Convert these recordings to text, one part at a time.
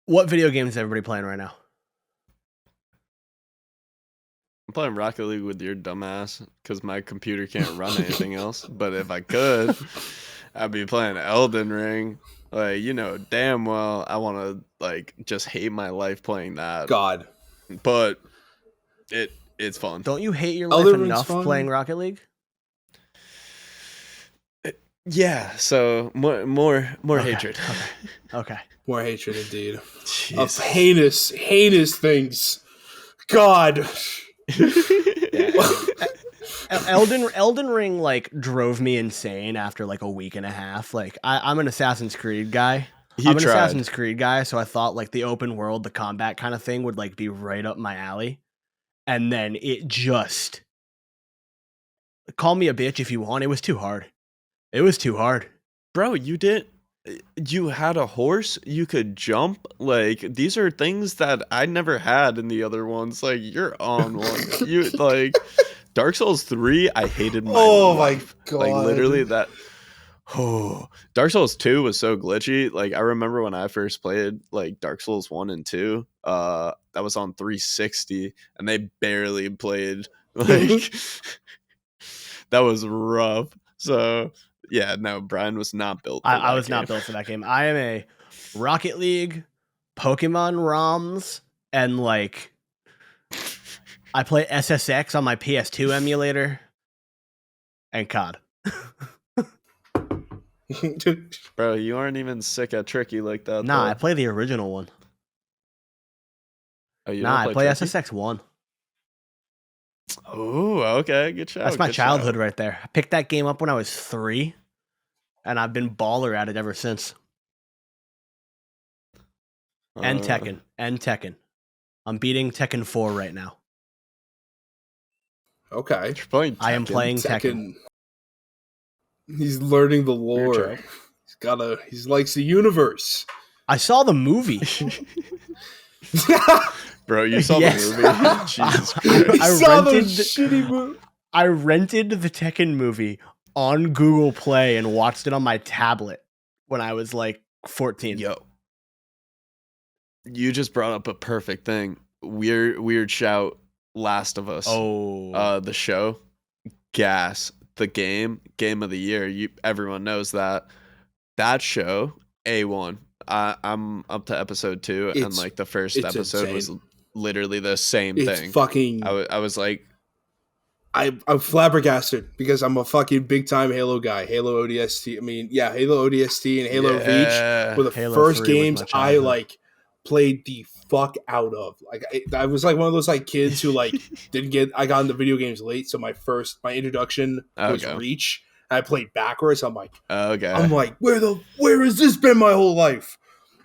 What video games is everybody playing right now? I'm playing Rocket League with your dumbass because my computer can't run anything else. But if I could, I'd be playing Elden Ring. Like, you know damn well I want to like just hate my life playing that. God. But it's fun. Don't you hate your life Elden Ring's enough fun. playing Rocket League? Yeah, so more hatred. Okay. More hatred indeed. Jeez. Of heinous things. God. Elden Ring like drove me insane after like a week and a half. Like I'm an Assassin's Creed guy. Assassin's Creed guy, so I thought like the open world, the combat kind of thing would like be right up my alley. And then it just call me a bitch if you want. It was too hard. Bro, you had a horse, you could jump. Like, these are things that I never had in the other ones. Like, you're on one. You like Dark Souls 3, I hated my life. My God. Like, literally that. Oh, Dark Souls 2 was so glitchy. Like, I remember when I first played like Dark Souls 1 and 2, that was on 360 and they barely played. Like that was rough. So yeah, no, Brian was not built for I was not built for that game. I am a Rocket League, Pokemon ROMs, and like I play SSX on my PS2 emulator and COD. Bro, you aren't even sick at Tricky like that. Nah, though. I play the original one. Oh, you I play Tricky? SSX 1. Oh, okay, good shout. That's my good childhood shout. right there. I picked that game up when I was 3, and I've been baller at it ever since. And Tekken. I'm beating Tekken 4 right now. Okay. You're playing Tekken. I am playing Tekken. He's learning the lore. He likes the universe. I saw the movie. Bro, you saw Yes. the movie? Jesus Christ. Shitty movie. I rented the Tekken movie on Google Play and watched it on my tablet when I was like 14. Yo. You just brought up a perfect thing. Weird shout. Last of Us. Oh. The show. Gas. The game of the year. Everyone knows that. That show, A1. I'm up to episode 2, and like the first episode was literally the same thing. Fucking. I was like, I'm flabbergasted because I'm a fucking big time Halo guy. Halo ODST. I mean, yeah, Halo ODST and Halo Reach were the Halo first 3 was games my I childhood. like played the fuck out of. Like I was like one of those like kids who like I got into video games late, so my introduction was Reach. I played backwards. I'm like, where has this been my whole life?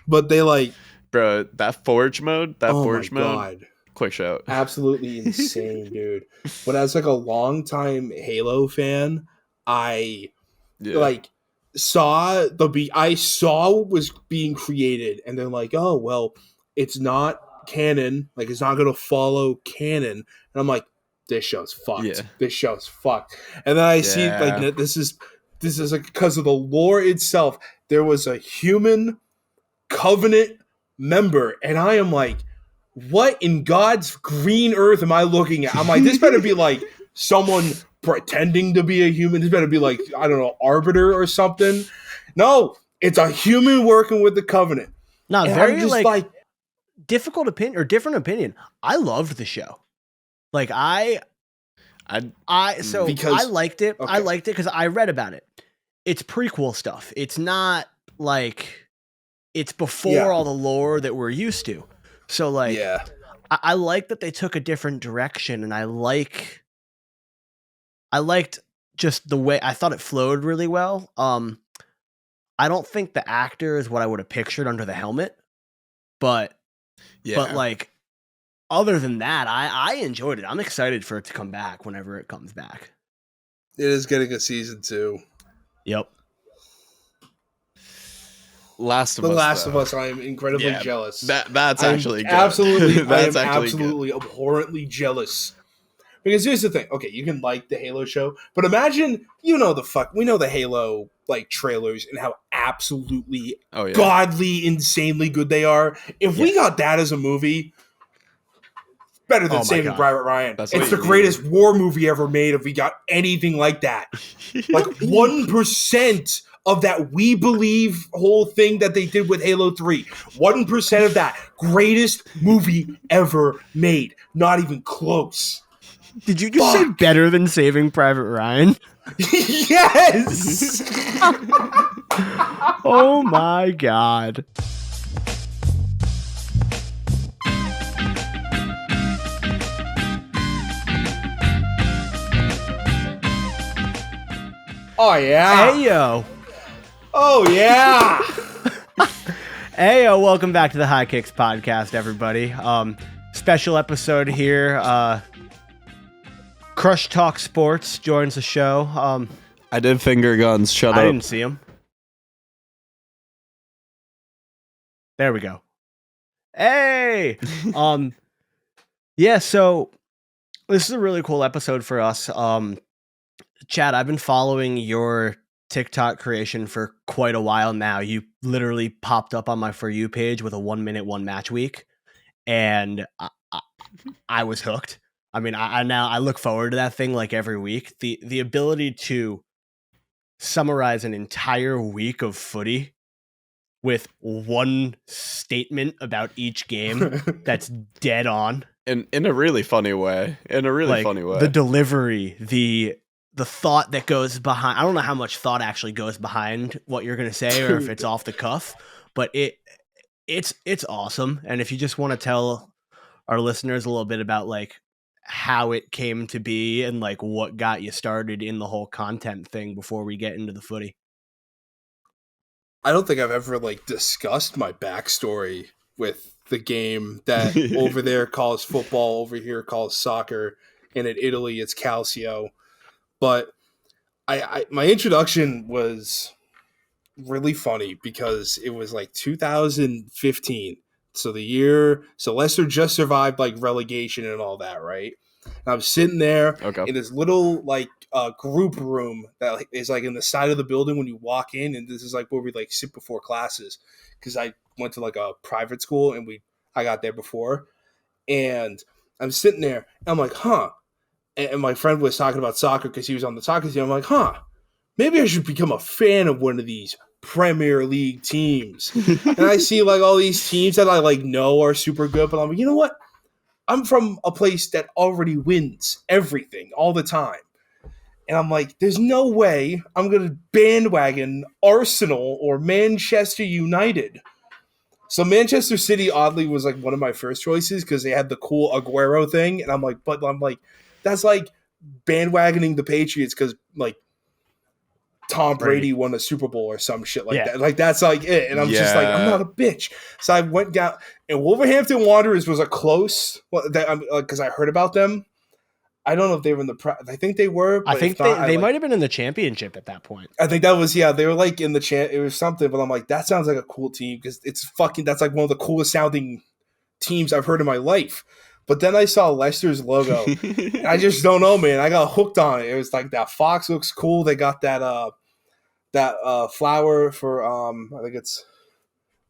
But they like, bro, that Forge mode, God. Quick shout. Absolutely insane, dude. But as like a longtime Halo fan, I saw what was being created, and then like, oh well, it's not canon. Like it's not going to follow canon, and I'm like, this show's fucked. Yeah. This show's fucked. And then I see like this is like because of the lore itself. There was a human Covenant member, and I am like, what in God's green earth am I looking at? I'm like, this better be like someone pretending to be a human. This better be like, I don't know, Arbiter or something. No, it's a human working with the Covenant. No, very like difficult opinion or different opinion. I loved the show. Like I liked it. Okay. I liked it because I read about it. It's prequel stuff. It's not like it's before all the lore that we're used to. So like, I like that they took a different direction, and I liked just the way I thought it flowed really well. I don't think the actor is what I would have pictured under the helmet, but like other than that, I enjoyed it. I'm excited for it to come back whenever it comes back. It is getting a season 2. Yep. Last of Us. I am incredibly jealous. That's actually good. Absolutely, that's I am absolutely abhorrently jealous Because here's the thing. Okay, you can like the Halo show, but imagine we know the Halo like trailers and how absolutely godly, insanely good they are. If we got that as a movie, better than Saving Private Ryan. It's the greatest war movie ever made if we got anything like that. Like 1% of that We Believe whole thing that they did with Halo 3. 1% of that. Greatest movie ever made. Not even close. Did you just say better than Saving Private Ryan? Yes! Oh my God. Oh, yeah. Hey, yo. Oh, yeah. Hey, yo. Welcome back to the High Kicks podcast, everybody. Special episode here. CrushTalksSports joins the show. I did finger guns. Shut up. I didn't see him. There we go. Hey. Yeah, so this is a really cool episode for us. Chad, I've been following your TikTok creation for quite a while now. You literally popped up on my For You page with a 1 minute, one match week. And I was hooked. I mean, I look forward to that thing like every week. The ability to summarize an entire week of footy with one statement about each game that's dead on. In a really funny way. The delivery, the thought that goes behind. I don't know how much thought actually goes behind what you're going to say or if it's off the cuff, but it's awesome. And if you just want to tell our listeners a little bit about like how it came to be and like what got you started in the whole content thing before we get into the footy. I don't think I've ever like discussed my backstory with the game that over there calls football, over here calls soccer, and in Italy it's calcio. But I my introduction was really funny because it was like 2015. So Leicester just survived like relegation and all that, right? And I was sitting there in this little like group room that like, is like in the side of the building when you walk in, and this is like where we like sit before classes because I went to like a private school and I got there before, and I'm sitting there and I'm like, huh. And my friend was talking about soccer because he was on the soccer team. I'm like, huh, maybe I should become a fan of one of these Premier League teams. And I see like all these teams that I like know are super good, but I'm like, you know what? I'm from a place that already wins everything all the time. And I'm like, there's no way I'm going to bandwagon Arsenal or Manchester United. So Manchester City, oddly, was like one of my first choices because they had the cool Aguero thing. And I'm like, that's like bandwagoning the Patriots because like Tom Brady won a Super Bowl or some shit like that. Like that's like it. And I'm just like, I'm not a bitch. So I went down, and Wolverhampton Wanderers was a close because I heard about them. I don't know if they were in the I think they were. But I think they might have been in the championship at that point. I think that was they were like in the it was something. But I'm like, that sounds like a cool team because that's like one of the coolest sounding teams I've heard in my life. But then I saw Leicester's logo. And I just don't know, man. I got hooked on it. It was like that fox looks cool. They got that flower for I think it's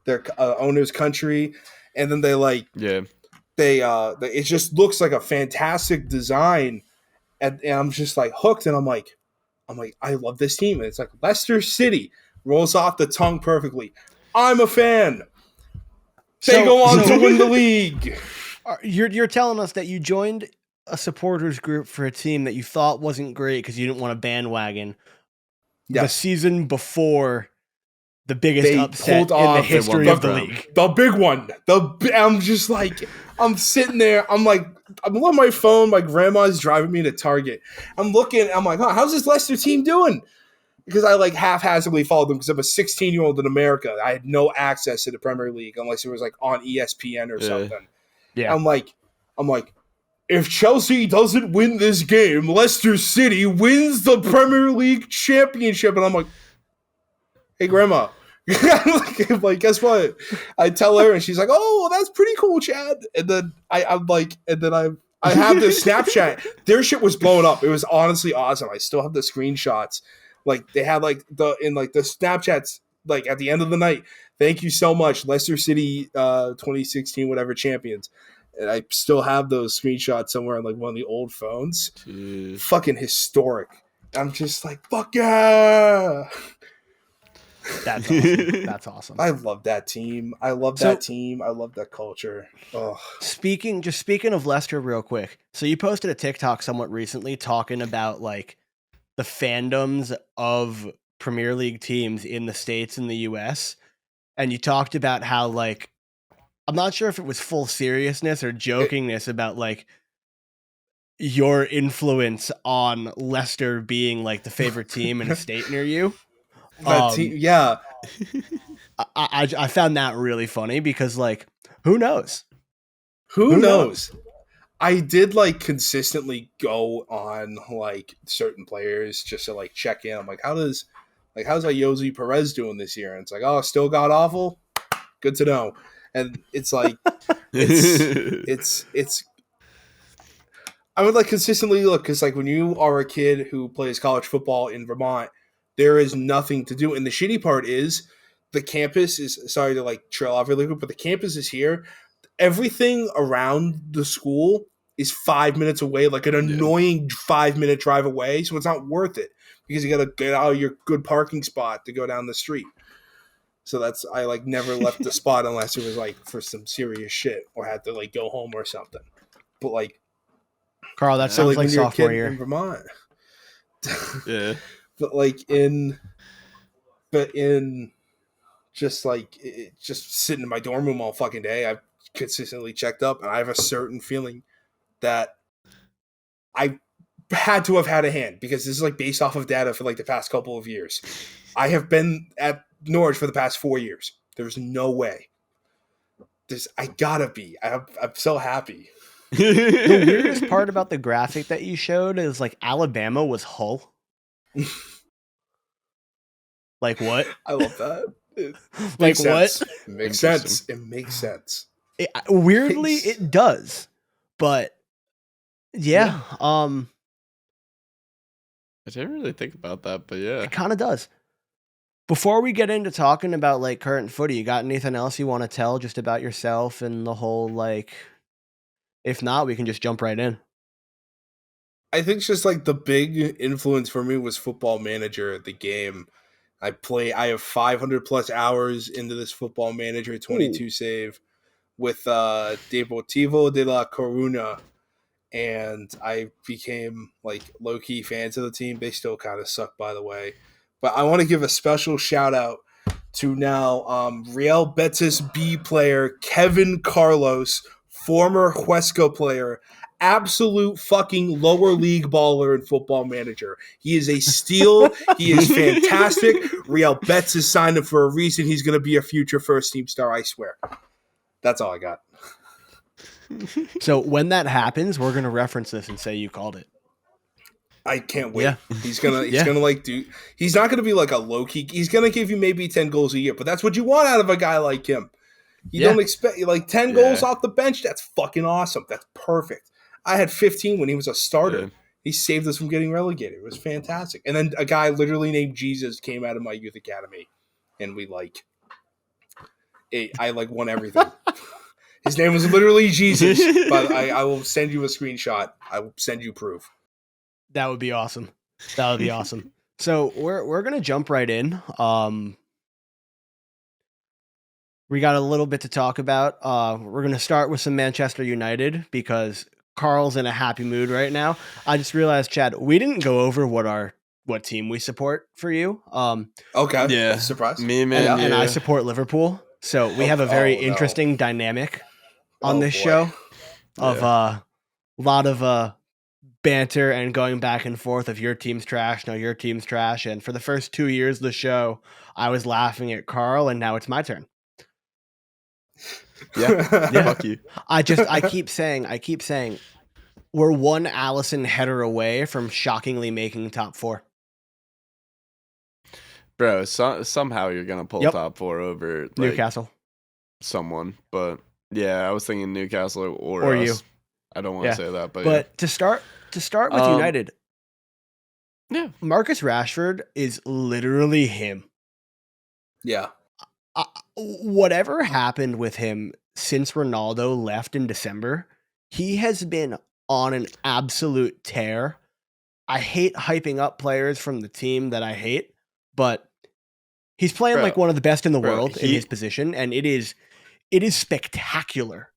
their owner's country, and then they like it just looks like a fantastic design, and I'm just like hooked, and I'm like I love this team, and it's like Leicester City rolls off the tongue perfectly. I'm a fan. They go on to win the league. You're telling us that you joined a supporters group for a team that you thought wasn't great because you didn't want to bandwagon. The season before the biggest upset in the history of the league. The big one. I'm just like, I'm sitting there. I'm like, I'm on my phone. My grandma's driving me to Target. I'm looking. I'm like, how's this Leicester team doing? Because I like haphazardly followed them because I'm a 16-year-old in America. I had no access to the Premier League unless it was like on ESPN or something. Yeah. I'm like, if Chelsea doesn't win this game, Leicester City wins the Premier League championship. And I'm like, hey, Grandma. I'm like, guess what? I tell her, and she's like, oh, well, that's pretty cool, Chad. And then I'm like, I have the Snapchat. Their shit was blowing up. It was honestly awesome. I still have the screenshots. Like they had like the Snapchats like at the end of the night. Thank you so much, Leicester City, 2016 whatever champions. And I still have those screenshots somewhere on like one of the old phones. Jeez. Fucking historic. I'm just like, fuck yeah. That's awesome. That's awesome. I love that team. I love that team. I love that culture. Oh. Speaking of Leicester real quick. So you posted a TikTok somewhat recently talking about like the fandoms of Premier League teams in the States and the US. And you talked about how like, I'm not sure if it was full seriousness or jokingness about like your influence on Leicester being like the favorite team in a state near you. Yeah. I found that really funny because like, who knows? Who knows? I did like consistently go on like certain players just to like check in. I'm like, how's like Jose Perez doing this year? And it's like, oh, still god awful. Good to know. And it's like, it's. I would like consistently look because like when you are a kid who plays college football in Vermont, there is nothing to do. And the shitty part is the campus is, sorry to like trail off really quick, but the campus is here. Everything around the school is 5 minutes away, like an annoying 5-minute drive away. So it's not worth it because you got to get out of your good parking spot to go down the street. So that's, I like never left the spot unless it was like for some serious shit or had to like go home or something. But like, Carl, that sounds like sophomore year in Vermont. Yeah. But in just like just sitting in my dorm room all fucking day, I've consistently checked up, and I have a certain feeling that I had to have had a hand because this is like based off of data for like the past couple of years. I have been at Norwich for the past 4 years. There's no way. I gotta be. I'm so happy. The weirdest part about the graphic that you showed is like Alabama was Hull. Like what? I love that. Like what? It makes sense. It makes sense. Weirdly, it does. But yeah. I didn't really think about that, but yeah. It kind of does. Before we get into talking about like current footy, you got anything else you want to tell just about yourself and the whole like, if not, we can just jump right in. I think just like the big influence for me was Football Manager, the game. I have 500 plus hours into this Football Manager 22 save with Deportivo de la Coruna, and I became like low-key fans of the team. They still kind of suck, by the way. But I want to give a special shout out to now Real Betis B player Kevin Carlos, former Huesca player, absolute fucking lower league baller in Football Manager. He is a steal. He is fantastic. Real Betis has signed him for a reason. He's going to be a future first-team star, I swear. That's all I got. So when that happens, we're going to reference this and say you called it. I can't wait. Yeah. He's gonna like do. He's not gonna be like a low key. He's gonna give you maybe 10 goals a year, but that's what you want out of a guy like him. You don't expect like 10 goals off the bench. That's fucking awesome. That's perfect. I had 15 when he was a starter. Yeah. He saved us from getting relegated. It was fantastic. And then a guy literally named Jesus came out of my youth academy, and I won everything. His name was literally Jesus, but I will send you a screenshot. I will send you proof. That would be awesome. That would be awesome. So we're gonna jump right in. We got a little bit to talk about. We're gonna start with some Manchester United because Carl's in a happy mood right now. I just realized, Chad, we didn't go over what team we support for you. Okay. Yeah. Surprise. Me, man. And I support Liverpool. So we have a very interesting dynamic on this show of a lot of banter and going back and forth of your team's trash, no, your team's trash. And for the first 2 years of the show, I was laughing at Carl, and now it's my turn. Yeah. Fuck you. I keep saying we're one Allison header away from shockingly making top 4. Bro, somehow you're gonna pull top 4 over like, Newcastle. Someone, but yeah, I was thinking Newcastle or us. you. I don't want to say that, but yeah. To start with United, yeah, Marcus Rashford is literally him. Yeah. Whatever happened with him since Ronaldo left in December, he has been on an absolute tear. I hate hyping up players from the team that I hate, but he's playing like one of the best in the world in his position, and it is spectacular.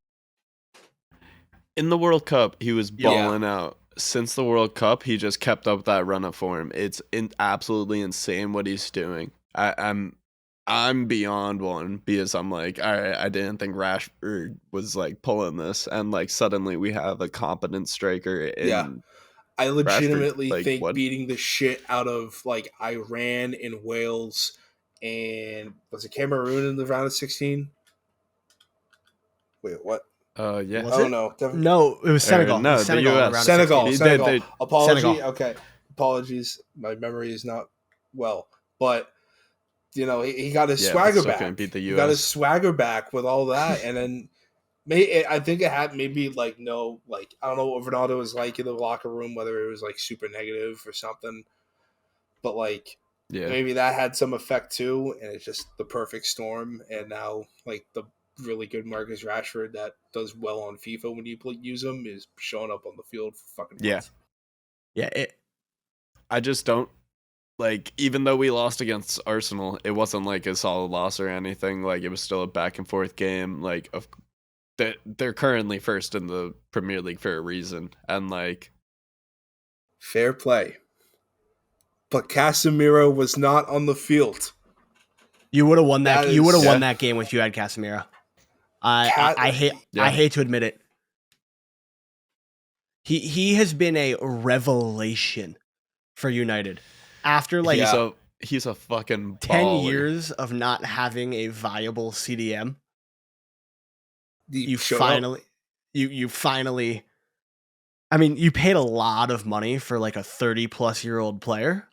In the World Cup, he was balling out. Since the World Cup, he just kept up that run of form. It's absolutely insane what he's doing. I'm beyond one because I'm like, all right, I didn't think Rashford was like pulling this, and like suddenly we have a competent striker. I legitimately think what? beating the shit out of like Iran and Wales and was it Cameroon in the round of 16? Wait, what? Yeah. Was it? No, it was Senegal. No, it was Senegal. The US. Senegal. Apology. Senegal. Okay. Apologies. My memory is not well. But, you know, he got his swagger back. Beat the US. He got his swagger back with all that. And then I think it had maybe I don't know what Ronaldo was like in the locker room, whether it was like super negative or something. But maybe that had some effect too. And it's just the perfect storm. And now like the really good Marcus Rashford that does well on FIFA when you use him is showing up on the field for fucking months. I just don't like, even though we lost against Arsenal, it wasn't like a solid loss or anything. Like it was still a back and forth game. Like they're currently first in the Premier League for a reason, and like fair play. But Casemiro was not on the field. You would have won that. You would have won that game if you had Casemiro. I hate to admit it. He has been a revelation for United after like he's a fucking 10 baller. years of not having a viable CDM. You finally. I mean, you paid a lot of money for like a 30-plus-year-old player.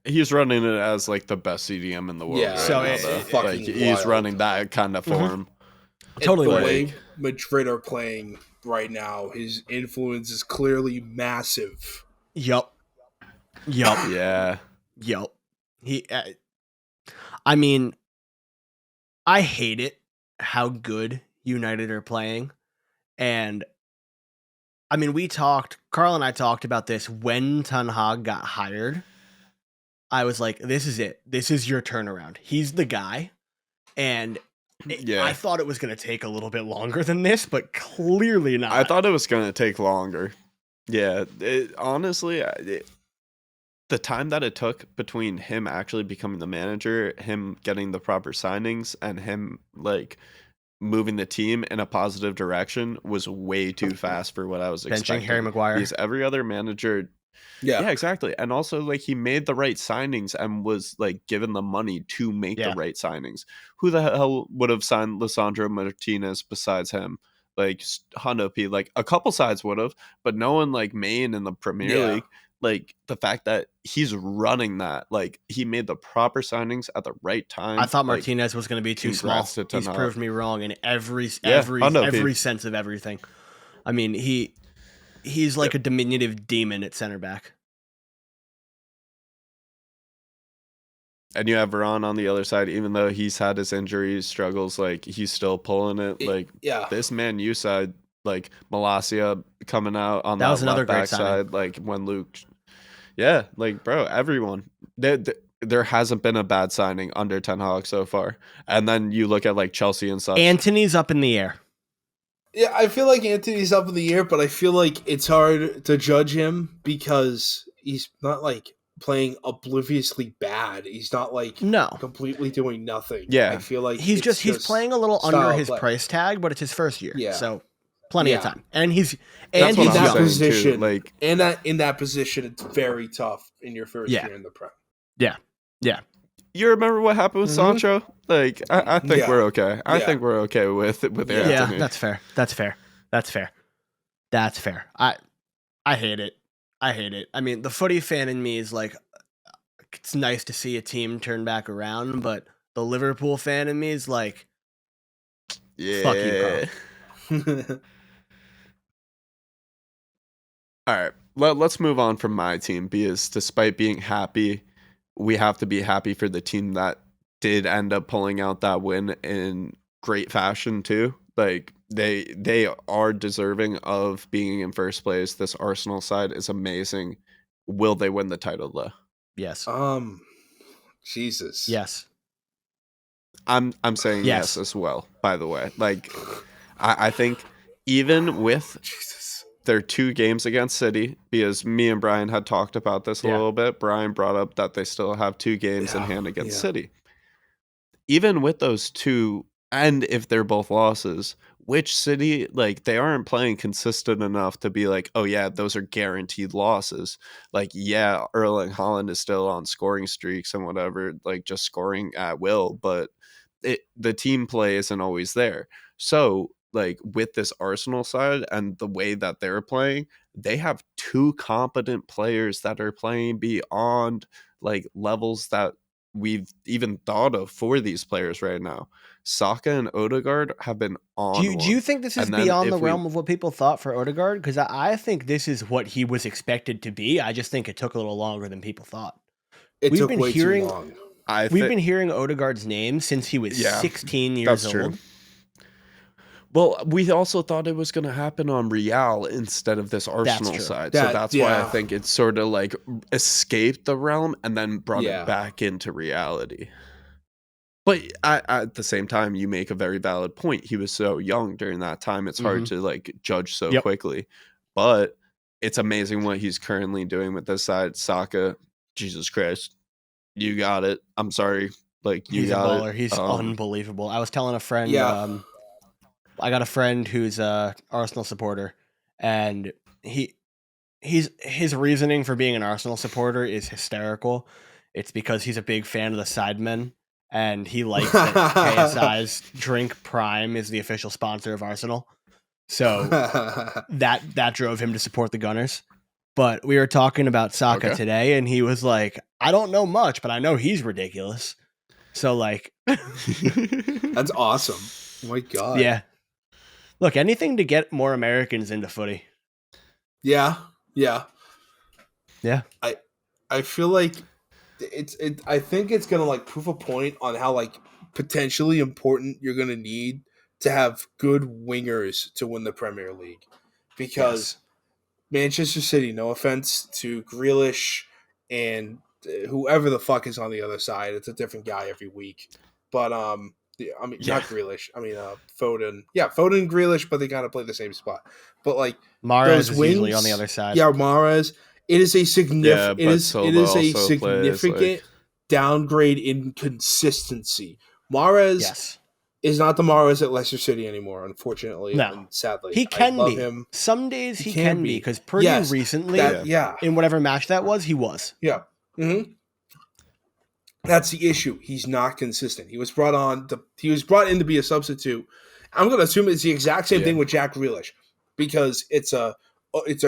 He's running it as like the best CDM in the world. Yeah, so he's running that kind of form. Mm-hmm. Totally. The way Madrid are playing right now, his influence is clearly massive. Yup. Yeah. Yup. I mean, I hate it how good United are playing, and I mean, Carl and I talked about this when Ten Hag got hired. I was like, this is it. This is your turnaround. He's the guy. And I thought it was going to take a little bit longer than this, but clearly not. I thought it was going to take longer. Yeah. Honestly, the time that it took between him actually becoming the manager, him getting the proper signings, and him like moving the team in a positive direction was way too fast for what I was expecting. Benching Harry Maguire. Because every other manager... Yeah, exactly. And also, like, he made the right signings and was, like, given the money to make the right signings. Who the hell would have signed Lisandro Martinez besides him? Like, Hondo P. Like, a couple sides would have, but no one, like, Maine in the Premier League. Like, the fact that he's running that, like, he made the proper signings at the right time. I thought Martinez was going to be too small. He's proved me wrong in every sense of everything. I mean, he's like a diminutive demon at center back. And you have Varane on the other side, even though he's had his injuries, struggles, like he's still pulling it. Like this Man U side, like Malacia coming out on that left back side, like when Luke, like bro, everyone. There hasn't been a bad signing under Ten Hag so far. And then you look at like Chelsea and such. Antony's up in the air. Yeah, I feel like Antony's up in the air, but I feel like it's hard to judge him because he's not like playing obliviously bad. He's not like completely doing nothing. Yeah, I feel like he's playing a little under his price tag, but it's his first year. Yeah, so plenty of time, and he's in that position. Too, like, and in that position, it's very tough in your first year in the Prem. Yeah. You remember what happened with Sancho? Like, I think we're okay. I think we're okay with Anthony. Yeah, that's fair. I hate it. I mean, the footy fan in me is like, it's nice to see a team turn back around, but the Liverpool fan in me is like, fuck you, Carl. All right, let's move on from my team because despite being happy, we have to be happy for the team that did end up pulling out that win in great fashion too. Like they are deserving of being in first place. This Arsenal side is amazing. Will they win the title though? Yes. Jesus. Yes. I'm saying yes as well, by the way. Like I think even with Jesus. their 2 games against City, because me and Brian had talked about this a little bit. Brian brought up that they still have 2 games in hand against City. Even with those 2, and if they're both losses, which City, like, they aren't playing consistent enough to be like, oh yeah, those are guaranteed losses. Like, yeah, Erling Haaland is still on scoring streaks and whatever, like just scoring at will, but the team play isn't always there. So, like with this Arsenal side and the way that they're playing, they have 2 competent players that are playing beyond like levels that we've even thought of for these players right now. Saka and Odegaard have been Do on you one. think this is And then beyond the if we realm of what people thought for Odegaard? Because I think this is what he was expected to be. I just think it took a little longer than people thought. It We've took been way too hearing long. we've been hearing Odegaard's name since he was 16 years that's old. true. Well, we also thought it was going to happen on Real instead of this Arsenal side. So that's why I think it sort of like escaped the realm and then brought it back into reality. But at the same time, you make a very valid point. He was so young during that time. It's hard to like judge so quickly. But it's amazing what he's currently doing with this side. Saka, Jesus Christ, you got it. I'm sorry. Like, you He's a got baller. it. He's unbelievable. I was telling a friend, I got a friend who's a Arsenal supporter, and his reasoning for being an Arsenal supporter is hysterical. It's because he's a big fan of the Sidemen, and he likes that KSI's drink Prime is the official sponsor of Arsenal. So that drove him to support the Gunners. But we were talking about Saka today, and he was like, I don't know much, but I know he's ridiculous. So, like... That's awesome. Oh my God. Yeah. Look, anything to get more Americans into footy. Yeah. I feel like I think it's gonna like prove a point on how like potentially important you're gonna need to have good wingers to win the Premier League, because Manchester City, no offense to Grealish and whoever the fuck is on the other side, it's a different guy every week. But not Grealish. I mean, Foden. Yeah, Foden and Grealish, but they gotta play the same spot. But like Mahrez those is wings, usually on the other side. Yeah, Mahrez. It is a significant. Yeah, it is a significant downgrade in consistency. Mahrez is not the Mahrez at Leicester City anymore, unfortunately. No. And sadly. He can I love be. him. Some days he can be, because pretty recently, in whatever match that was, he was. Yeah. Mm-hmm. That's the issue. He's not consistent. He was brought in to be a substitute. I'm going to assume it's the exact same thing with Jack Grealish, because it's a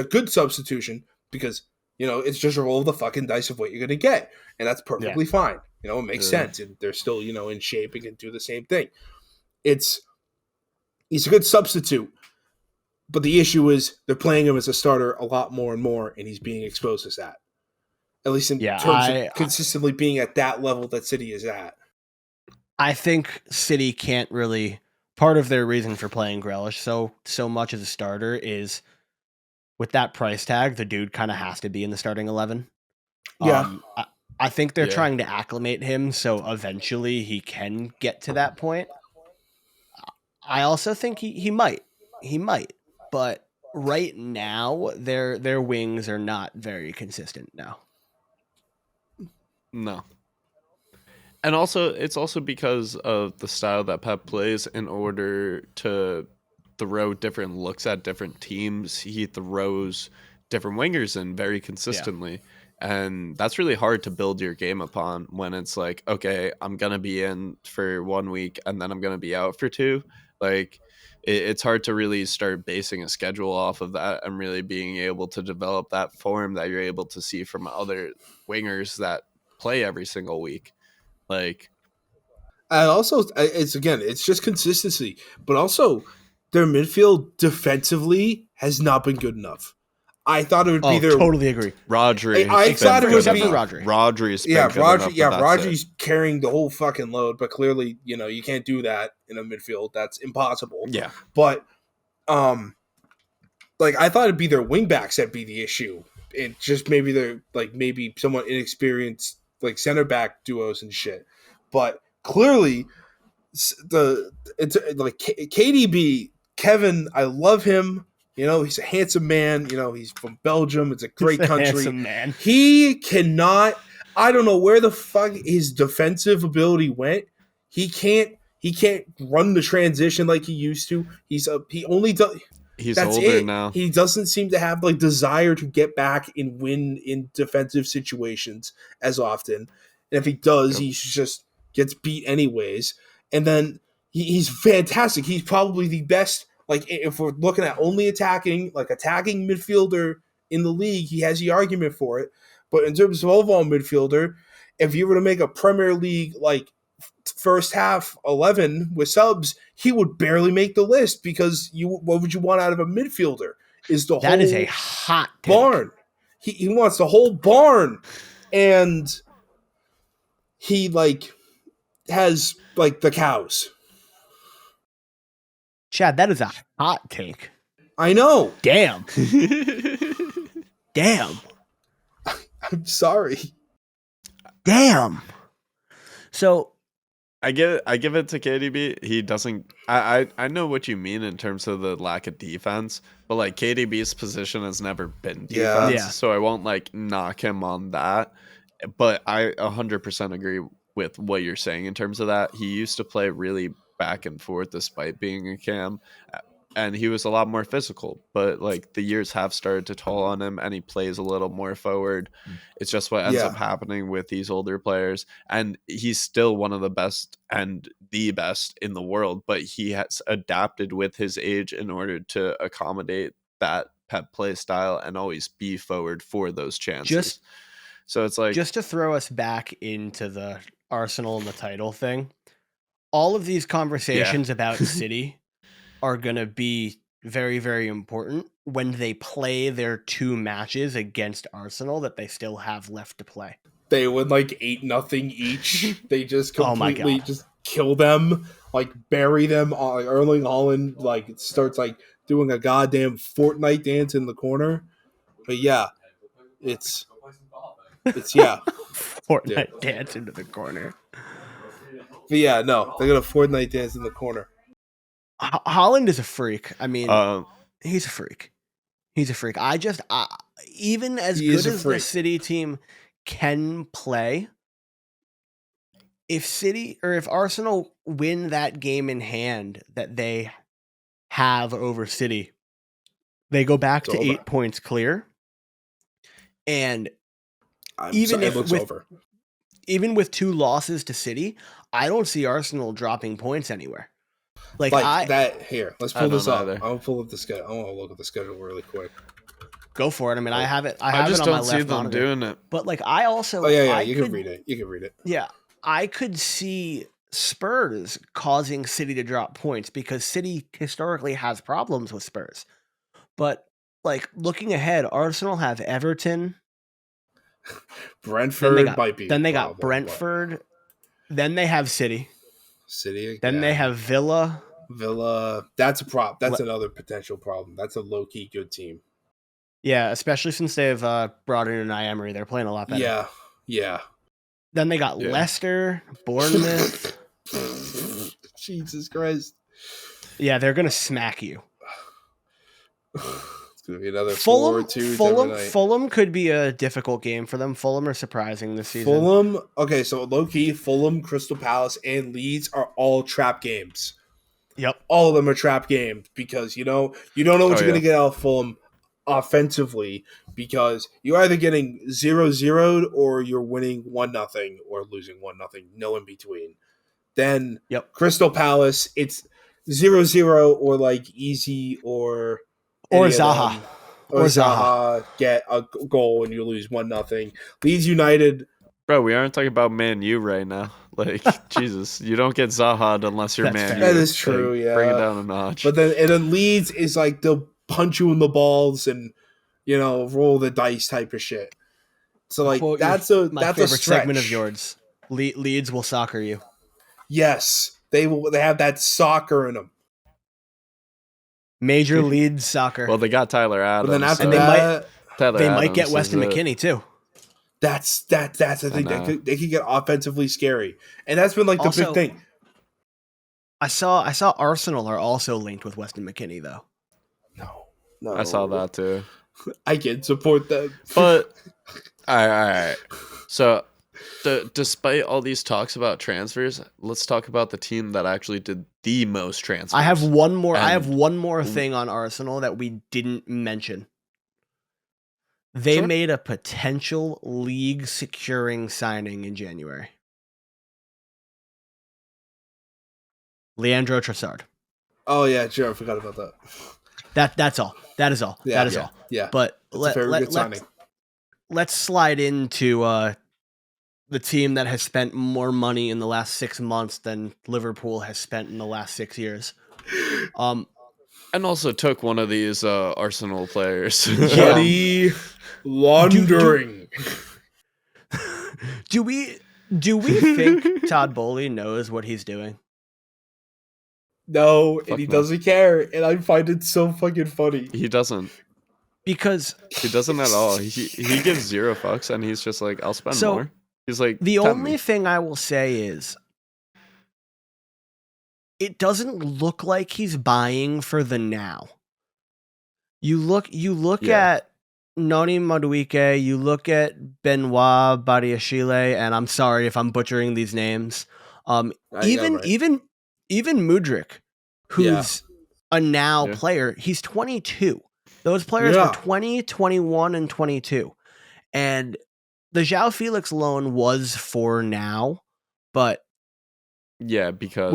good substitution, because it's just a roll of the fucking dice of what you're going to get, and that's perfectly fine. It makes sense, and they're still in shape and can do the same thing. He's a good substitute, but the issue is they're playing him as a starter a lot more and more, and he's being exposed as that. At least in terms of consistently being at that level that City is at. I think City can't really... Part of their reason for playing Grealish so much as a starter is, with that price tag, the dude kind of has to be in the starting 11. Yeah. I think they're trying to acclimate him so eventually he can get to that point. I also think he might. He might. But right now, their wings are not very consistent now. No. And also, it's also because of the style that Pep plays. In order to throw different looks at different teams, he throws different wingers in very consistently. And that's really hard to build your game upon when it's like, okay, I'm going to be in for 1 week and then I'm going to be out for 2. Like, it's hard to really start basing a schedule off of that and really being able to develop that form that you're able to see from other wingers that play every single week. Like, and also it's just consistency, but also their midfield defensively has not been good enough. I thought it would be their. Totally agree. Rodri. I thought it would be Rodri. Rodri's been Rodri's carrying the whole fucking load, but clearly, you can't do that in a midfield. That's impossible. Yeah. But, I thought it'd be their wingbacks that'd be the issue. It just maybe they're maybe somewhat inexperienced center back duos and shit. But clearly, it's KDB Kevin. I love him. He's a handsome man. He's from Belgium. It's a great country. Handsome man. He cannot. I don't know where the fuck his defensive ability went. He can't run the transition like he used to. He only does. He's older now. He doesn't seem to have desire to get back and win in defensive situations as often. And if he does, he just gets beat anyways. And then he's fantastic. He's probably the best. If we're looking at only attacking midfielder in the league, he has the argument for it. But in terms of overall midfielder, if you were to make a Premier League first half 11 with subs, he would barely make the list because what would you want out of a midfielder? That is a hot barn. He wants the whole barn, and he has the cows. Chad, that is a hot take. I know. Damn. Damn. I'm sorry. Damn. So I give it to KDB. He doesn't. I know what you mean in terms of the lack of defense, but KDB's position has never been defense, yeah. So I won't knock him on that. But I 100% agree with what you're saying in terms of that. He used to play really back and forth despite being a cam, and he was a lot more physical, but the years have started to toll on him, and he plays a little more forward. It's just what ends up happening with these older players, and he's still one of the best and the best in the world, but he has adapted with his age in order to accommodate that Pep play style and always be forward for those chances. So it's just to throw us back into the Arsenal and the title thing, all of these conversations about City are going to be very, very important when they play their 2 matches against Arsenal that they still have left to play. They win 8-0 each. They just completely just kill them, bury them. Erling Haaland starts doing a goddamn Fortnite dance in the corner. But yeah, it's Fortnite dance into the corner. But yeah, no, they got a Fortnite dance in the corner. Haaland is a freak. I mean, he's a freak. He's a freak. Even as good as the City team can play, if Arsenal win that game in hand that they have over City, they go back to 8 points clear. And even with 2 losses to City, I don't see Arsenal dropping points anywhere. Here, let's pull this up. I'll pull up the schedule. I want to look at the schedule really quick. Go for it. I mean, I have it. I just it on don't my see left them monitor. doing it. But I also. Oh yeah. You can read it. Yeah, I could see Spurs causing City to drop points because City historically has problems with Spurs. But looking ahead, Arsenal have Everton. Brentford might be. Then they got Brentford. Then they have City. Again. Then they have Villa. That's a problem. That's another potential problem. That's a low-key good team. Yeah, especially since they've brought in Unai Emery. They're playing a lot better. Yeah. Then they got Leicester, Bournemouth. Jesus Christ. Yeah, they're going to smack you. It's going to be another 4-2 Fulham could be a difficult game for them. Fulham are surprising this season. Okay, so low-key, Fulham, Crystal Palace, and Leeds are all trap games. Yep. All of them are trap games because, you don't know what you're going to get out of Fulham offensively because you're either getting 0-0 or you're winning 1-0 or losing 1-0. No in between. Then Crystal Palace, it's 0-0 or easy or Zaha. Or Zaha get a goal and you lose 1-0. Leeds United. Bro, we aren't talking about Man U right now. Jesus, you don't get Zaha unless you're Man U. That is true, yeah. Bring it down a notch. But then Leeds is they'll punch you in the balls and, roll the dice type of shit. So like that's a favorite stretch. segment of yours. Leeds will soccer you. Yes, they will. They have that soccer in them. Major Leeds soccer. Well, they got Tyler Adams. But then after and that, they might get Weston McKennie too. That's the thing. They could get offensively scary, and that's been like the big thing. I saw Arsenal are also linked with Weston McKennie though. No, I saw that too. I can support that, but all right. So, despite all these talks about transfers, let's talk about the team that actually did the most transfers. I have one more thing on Arsenal that we didn't mention. They made a potential league securing signing in January. Leandro Trossard. Oh yeah, sure. I forgot about that. That's all. That is all. Yeah, that is all. Yeah. But let's slide into the team that has spent more money in the last 6 months than Liverpool has spent in the last 6 years. And also took one of these Arsenal players. Money laundering. Do we think Todd Bowley knows what he's doing? No, and he doesn't care, and I find it so fucking funny. He doesn't. Because he doesn't at all. He gives 0 fucks, and he's just like, I'll spend more. He's like, the only thing I will say is, it doesn't look like he's buying for the now. You look at Noni Madueke, you look at Benoit Badiashile, and I'm sorry if I'm butchering these names. Even Mudryk, who's a now player, he's 22. Those players were 20, 21, and 22. And the João Felix loan was for now, but because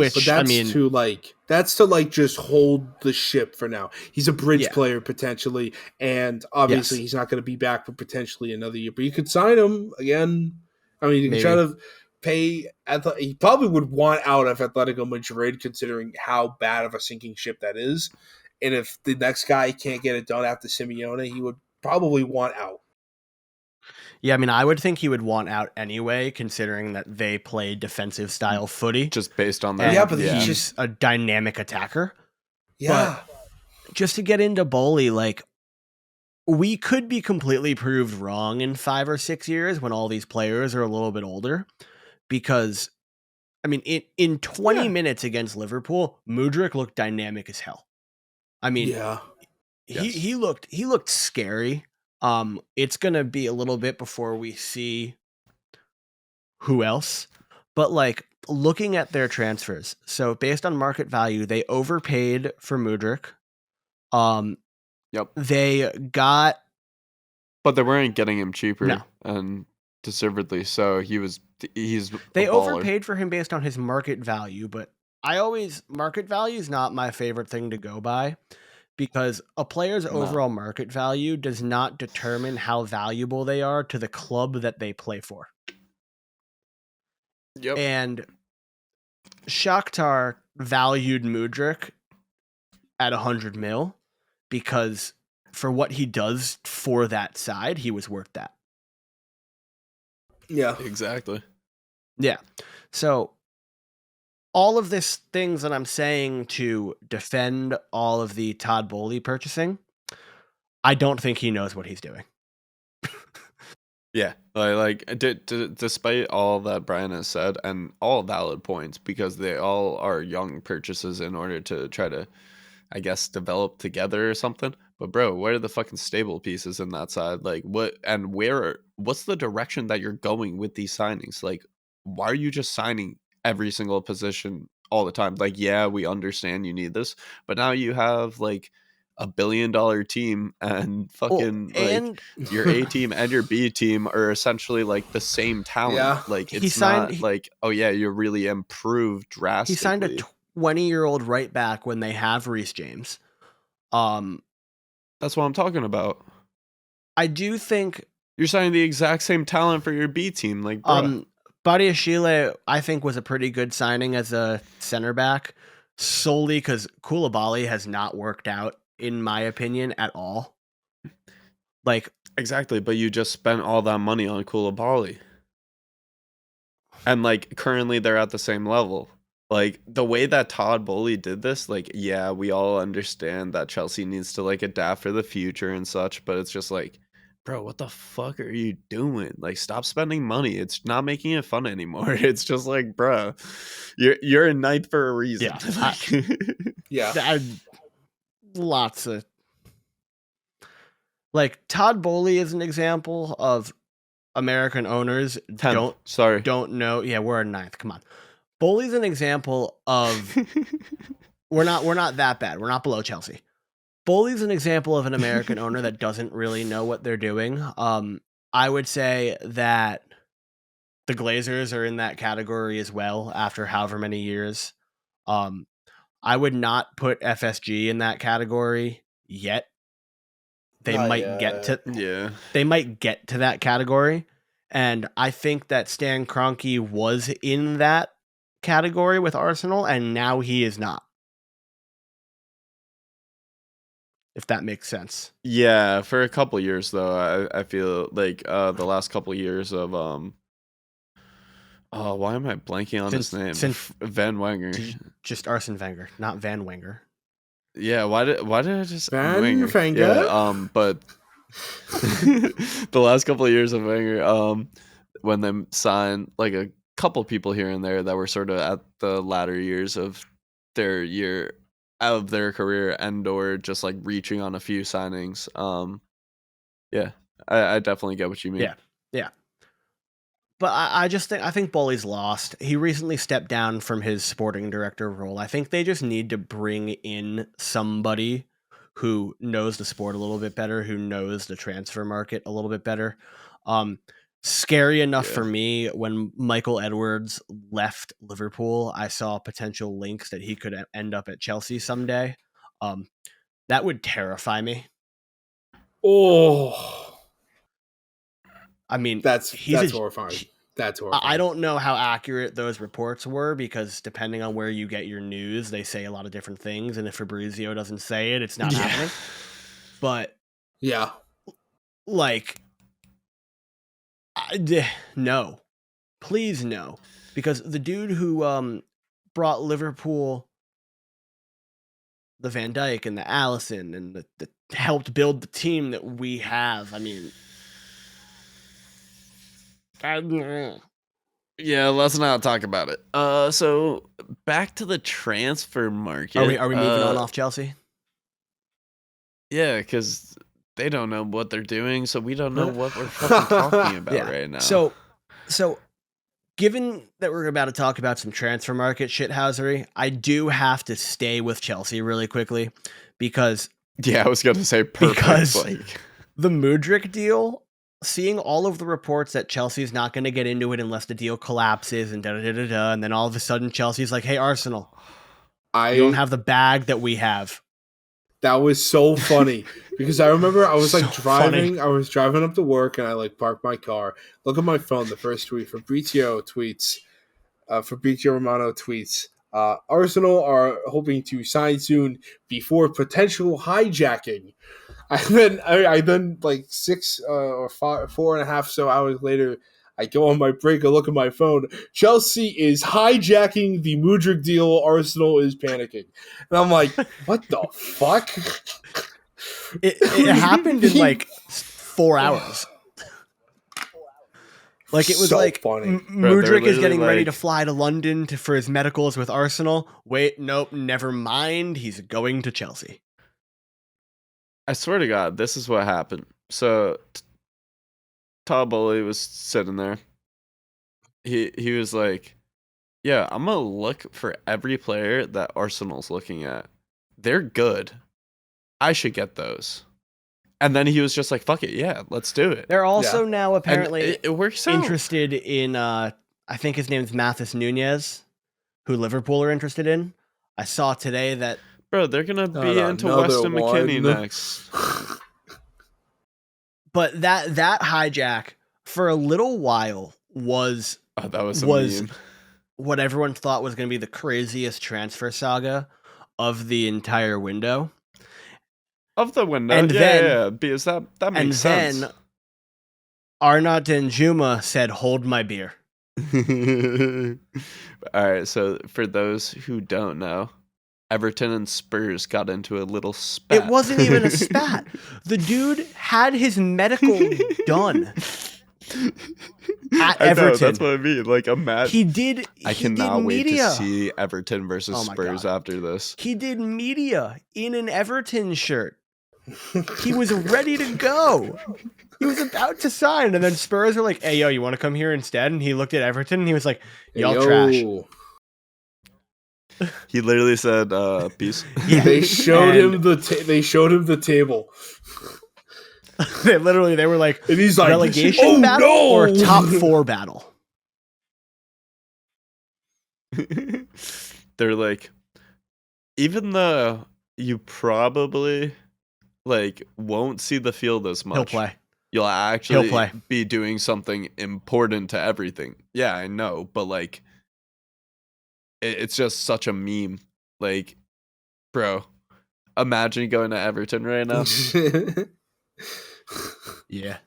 that's to just hold the ship for now. He's a bridge player potentially, and obviously he's not going to be back for potentially another year. But you could sign him again. I mean, you can try to pay. He probably would want out of Atletico Madrid, considering how bad of a sinking ship that is. And if the next guy can't get it done after Simeone, he would probably want out. Yeah, I mean, I would think he would want out anyway, considering that they play defensive style footy. Just based on that. But he's just a dynamic attacker. Yeah. But just to get into Bowley, we could be completely proved wrong in 5 or 6 years when all these players are a little bit older. Because, I mean, in 20 minutes against Liverpool, Mudryk looked dynamic as hell. I mean, he looked scary. It's gonna be a little bit before we see who else, but looking at their transfers. So based on market value, they overpaid for Mudryk. They got, but they weren't getting him cheaper, and deservedly so. He's they overpaid for him based on his market value, but market value is not my favorite thing to go by. Because a player's overall market value does not determine how valuable they are to the club that they play for. Yep. And Shakhtar valued Mudryk at 100 mil because for what he does for that side, he was worth that. Yeah. Exactly. Yeah. So all of these things that I'm saying to defend all of the Todd Bowley purchasing, I don't think he knows what he's doing. Despite all that Brian has said, and all valid points, because they all are young purchases in order to try to, I guess, develop together or something. But bro, what are the fucking stable pieces in that side? What's the direction that you're going with these signings? Why are you just signing every single position all the time? We understand you need this, but now you have a $1 billion team, and fucking your A team and your B team are essentially the same talent. You really improved drastically. He signed a 20-year-old right back when they have Reece James. That's what I'm talking about. I do think you're signing the exact same talent for your B team. Badiashile, I think, was a pretty good signing as a center back, solely because Koulibaly has not worked out, in my opinion, at all. Like exactly, but you just spent all that money on Koulibaly. And like currently they're at the same level. Like the way that Todd Bowley did this, like yeah, we all understand that Chelsea needs to like adapt for the future and such, but it's just like, bro, what the fuck are you doing? Like stop spending money. It's not making it fun anymore. It's just like, bro, you're in ninth for a reason. Yeah. Like, lots of like Todd Bowley is an example of American owners don't know. Yeah, we're in ninth. Come on. Bowley's an example of we're not that bad. We're not below Chelsea. Bowley's an example of an American owner that doesn't really know what they're doing. I would say that the Glazers are in that category as well after however many years. I would not put FSG in that category yet. They might get to that category. And I think that Stan Kroenke was in that category with Arsenal, and now he is not. If that makes sense. Yeah, for a couple years though, I feel like the last couple years of why am I blanking on his name? Van Wenger. Just Arsene Wenger, not Van Wenger. Yeah, why did I just Van Wenger? Yeah, but the last couple of years of Wenger, when they signed like a couple people here and there that were sort of at the latter years of their year out of their career and or just like reaching on a few signings. Yeah, I definitely get what you mean. Yeah. But I think Bowley's lost. He recently stepped down from his sporting director role. I think they just need to bring in somebody who knows the sport a little bit better, who knows the transfer market a little bit better. Scary enough for me, when Michael Edwards left Liverpool, I saw potential links that he could end up at Chelsea someday. That would terrify me. Oh, I mean, that's horrifying. That's horrifying. I don't know how accurate those reports were, because depending on where you get your news, they say a lot of different things. And if Fabrizio doesn't say it, it's not happening. But yeah, like, no, please no, because the dude who brought Liverpool the Van Dijk and the Allison and the helped build the team that we have. I mean, yeah, let's not talk about it. So back to the transfer market. Are we moving on off Chelsea? Yeah, because they don't know what they're doing, so we don't know what we're fucking talking about right now. So given that we're about to talk about some transfer market shithousery, I do have to stay with Chelsea really quickly because I was going to say because the Mudryk deal, seeing all of the reports that Chelsea's not going to get into it unless the deal collapses and and then all of a sudden Chelsea's like, hey, Arsenal, you don't have the bag that we have. That was so funny because I remember I was like driving. I was driving up to work and I like parked my car. Look at my phone. The first tweet, Fabrizio Romano tweets. Arsenal are hoping to sign soon before potential hijacking. I then like 6 or 4.5 so hours later, I go on my break and look at my phone. Chelsea is hijacking the Mudryk deal. Arsenal is panicking. And I'm like, what the fuck? It happened in like 4 hours. Like, it was so like funny. Mudryk is getting ready to fly to London for his medicals with Arsenal. Wait, nope, never mind. He's going to Chelsea. I swear to God, this is what happened. So Todd Bowley was sitting there. He was like, yeah, I'm going to look for every player that Arsenal's looking at. They're good. I should get those. And then he was just like, fuck it, yeah, let's do it. They're also now apparently it works interested in, I think his name is Matheus Nunes, who Liverpool are interested in. I saw today that... Bro, they're going to be into Weston McKennie next. But that hijack, for a little while, was what everyone thought was going to be the craziest transfer saga of the entire window. of the window. And yeah, because that makes sense. And then Arnaut Danjuma said, "Hold my beer." All right, so for those who don't know, Everton and Spurs got into a little spat. It wasn't even a spat. The dude had his medical done at Everton. Know, that's what I mean. Like, imagine. I cannot wait to see Everton versus Spurs after this. He did media in an Everton shirt. He was ready to go. He was about to sign, and then Spurs were like, "Hey, yo, you want to come here instead?" And he looked at Everton, and he was like, "Y'all trash." He literally said, "Peace." Yeah. They showed him the table. They were like, and he's like, relegation battle or top 4 battle. They're like, even though you probably like won't see the field as much, he'll play. You'll actually be doing something important to everything. Yeah, I know, but like, it's just such a meme. Like, bro, imagine going to Everton right now. Yeah.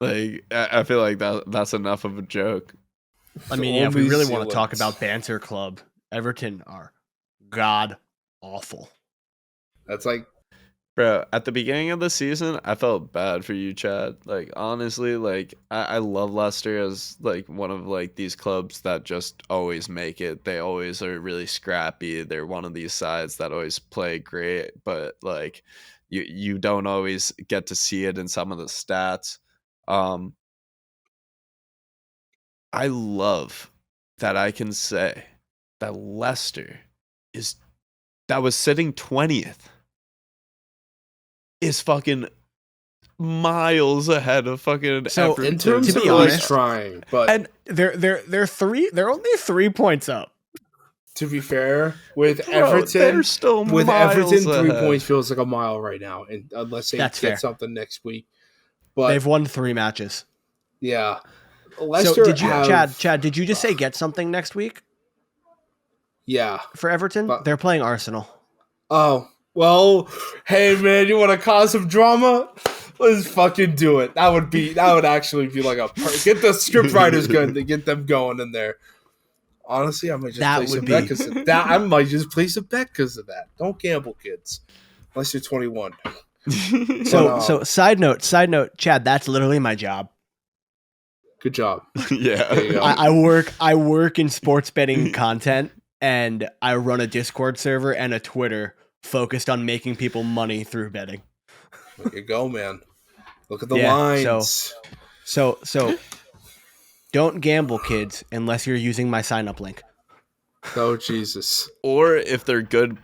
Like, I feel like that's enough of a joke. I mean, yeah, if we really want to talk about Banter Club, Everton are god awful. That's like, bro, at the beginning of the season, I felt bad for you, Chad. Like, honestly, like, I love Leicester as like one of like these clubs that just always make it. They always are really scrappy. They're one of these sides that always play great, but like you don't always get to see it in some of the stats. I love that I can say that Leicester that was sitting 20th is fucking miles ahead of fucking Everton. In terms to be honest, trying, but and they're only 3 points up. To be fair, with Everton, they're still with miles Everton, 3 ahead. Points feels like a mile right now, and unless they get something next week, but they've won 3 matches. Yeah, Leicester. So did you, Chad? Did you just say get something next week? Yeah, for Everton, they're playing Arsenal. Oh well, hey man, you want to cause some drama? Let's fucking do it. That would actually be like get the script writers going to get them going in there. Honestly, I might just place a bet because of that. I might just place a bet because of that. Don't gamble, kids, unless you're 21. So side note, Chad, that's literally my job. Good job. Yeah, I work in sports betting content, and I run a Discord server and a Twitter focused on making people money through betting. There you go, man. Look at the lines. So don't gamble, kids, unless you're using my sign-up link. Oh, Jesus. Or if they're good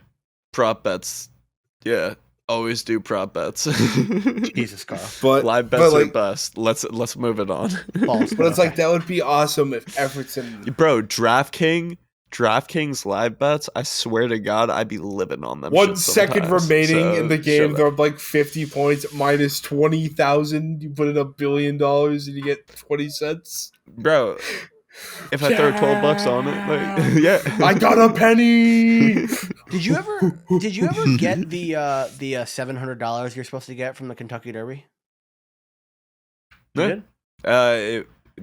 prop bets, yeah, always do prop bets. Jesus, Carl. But live bets are best. Let's move it on. But it's like that would be awesome if Everton. Bro, DraftKings live bets, I swear to God, I'd be living on them. 1 second remaining in the game, they're like 50 points minus 20,000. You put in $1 billion and you get 20 cents. Bro, if I throw $12 on it, like, yeah, I got a penny. Did you ever get the $700 you're supposed to get from the Kentucky Derby? You did?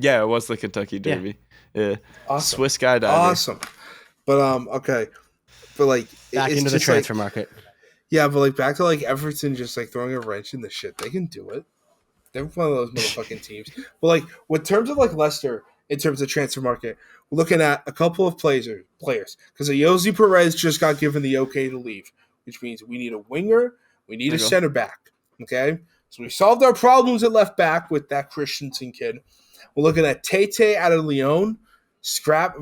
It was the Kentucky Derby. Yeah. Awesome. Swiss guy diver. Awesome. But okay. But like back into the transfer market. Yeah, but like back to like Everton just like throwing a wrench in the shit. They can do it. They're one of those motherfucking teams. But like with terms of like Leicester, in terms of transfer market, we're looking at a couple of players because Jose Perez just got given the okay to leave, which means we need a winger, we need a center back. Okay, so we solved our problems at left back with that Christensen kid. We're looking at Tete out of Lyon.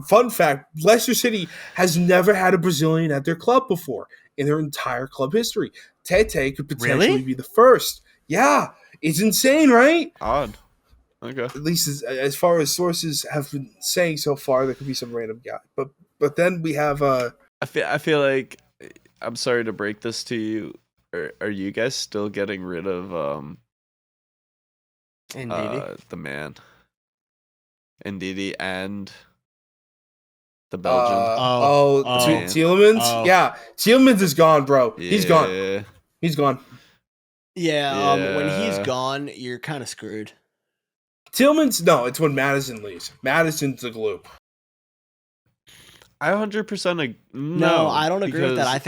Fun fact: Leicester City has never had a Brazilian at their club before in their entire club history. Tete could potentially be the first. Yeah, it's insane, right? Odd. Okay. At least as far as sources have been saying so far, there could be some random guy. But then we have. I feel like, I'm sorry to break this to you. Are you guys still getting rid of the man, Ndidi and the Belgian. Tielemans? Yeah. Tielemans is gone, bro. Yeah. He's gone. He's gone. Yeah, when he's gone, you're kind of screwed. Tielemans, no, it's when Madison leaves. Madison's the glue. I 100% no. I don't agree with that. I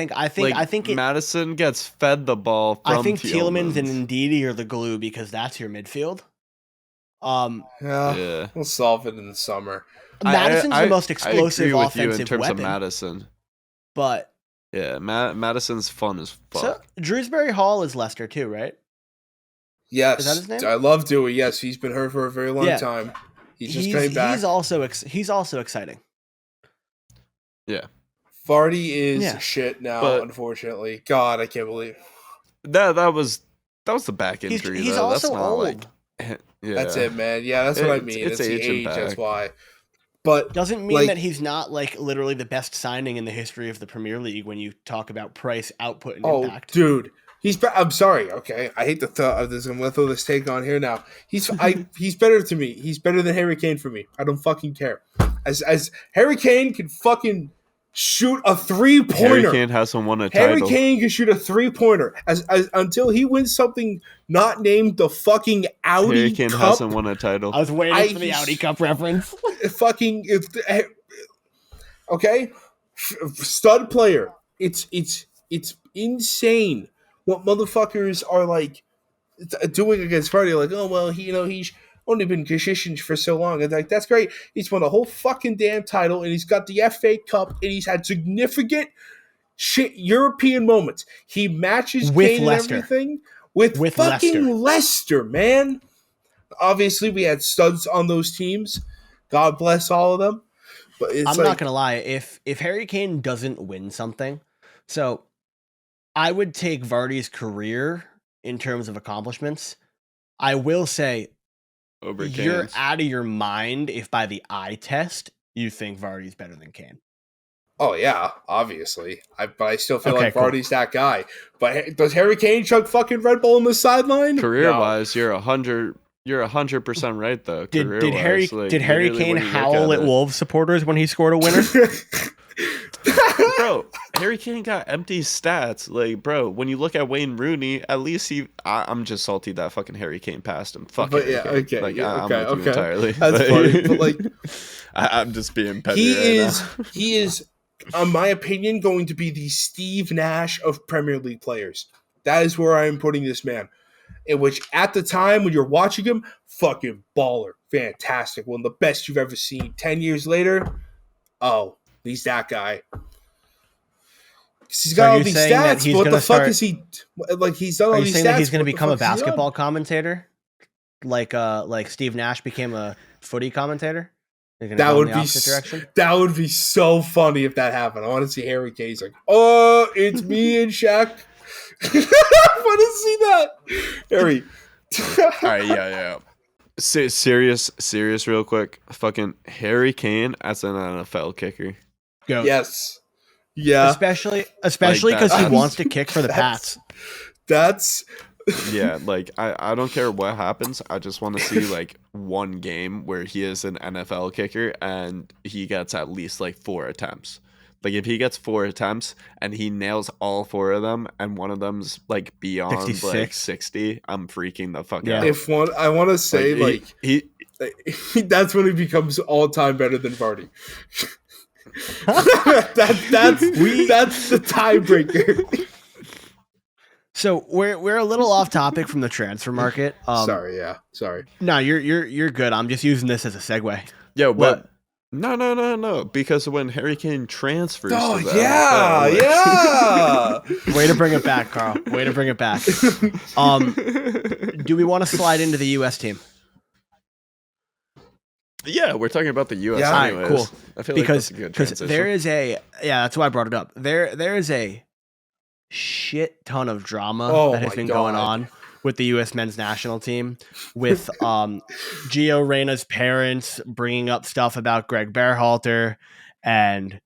think Madison gets fed the ball from I think Tielemans and Ndidi are the glue because that's your midfield. Yeah. We'll solve it in the summer. Madison's the most explosive I agree with offensive you in terms weapon. of Madison. But yeah, Madison's fun as fuck. So Drewsbury Hall is Leicester too, right? Yes. Is that his name? I love Dewey. Yes, he's been hurt for a very long time. He's just coming back. He's also exciting. Yeah. Vardy is shit now, unfortunately. God, I can't believe that was the back injury. He's also old. That's it, man. Yeah, that's what I mean. It's the age. That's why. But doesn't mean that he's not literally the best signing in the history of the Premier League when you talk about price, output, and impact. Dude, I'm sorry. Okay, I hate the thought of this. I'm gonna throw this take on here now. He's better to me. He's better than Harry Kane for me. I don't fucking care. As Harry Kane can fucking shoot a 3-pointer. Harry Kane hasn't won a title. Harry Kane can shoot a 3-pointer. As until he wins something not named the fucking Audi Harry Kane Cup. hasn't won a title. I was waiting for the Audi Cup reference. Okay, stud player. It's insane what motherfuckers are doing against Vardy. Like, oh well, he's only been consistent for so long. And that's great. He's won a whole fucking damn title, and he's got the FA Cup, and he's had significant European moments. He matches with Kane Leicester. And everything with fucking Leicester, man. Obviously, we had studs on those teams. God bless all of them. But I'm not gonna lie. If Harry Kane doesn't win something, so I would take Vardy's career in terms of accomplishments. I will say. You're out of your mind if by the eye test you think Vardy's better than Kane. Oh yeah, obviously. But I still feel like Vardy's that guy. But does Harry Kane chug fucking Red Bull on the sideline? Career-wise, you're 100% right though. Did Harry Kane howl at Wolves supporters when he scored a winner? Bro, Harry Kane got empty stats. Like, bro, when you look at Wayne Rooney, at least I'm just salty that fucking Harry Kane passed him. Fuck Harry Kane. Okay. Like, I'm with you entirely. That's funny. But I'm just being petty now. He is, in my opinion, going to be the Steve Nash of Premier League players. That is where I am putting this man. In which, at the time when you're watching him, fucking baller, fantastic, one of the best you've ever seen. 10 years later, he's that guy. He's got all these stats, but what the fuck is he like? He's done all these stats. Are you saying that he's going to become a basketball commentator, like Steve Nash became a footy commentator? That would be so funny if that happened. I want to see Harry Kane. He's like, it's me and Shaq. I want to see that, Harry. All right, yeah. Serious, real quick. Fucking Harry Kane as an NFL kicker. Go. Yes. Yeah. Especially because he wants to kick for the Pats. That's yeah, I don't care what happens. I just want to see one game where he is an NFL kicker and he gets at least 4 attempts. If he gets 4 attempts and he nails all 4 of them and one of them's beyond 60, I'm freaking the fuck out. If one, I want to say he that's when he becomes all time better than Vardy. That's the tiebreaker. So we're a little off topic from the transfer market. Sorry. No, you're good. I'm just using this as a segue. Yeah, what? No. Because when Harry Kane transfers, yeah. Way to bring it back, Carl. Way to bring it back. Do we want to slide into the U.S. team? Yeah, we're talking about the U.S. anyways. Cool. I feel that's a good transition. There is that's why I brought it up. There is a shit ton of drama that has been going on with the U.S. men's national team, with Gio Reyna's parents bringing up stuff about Greg Berhalter, and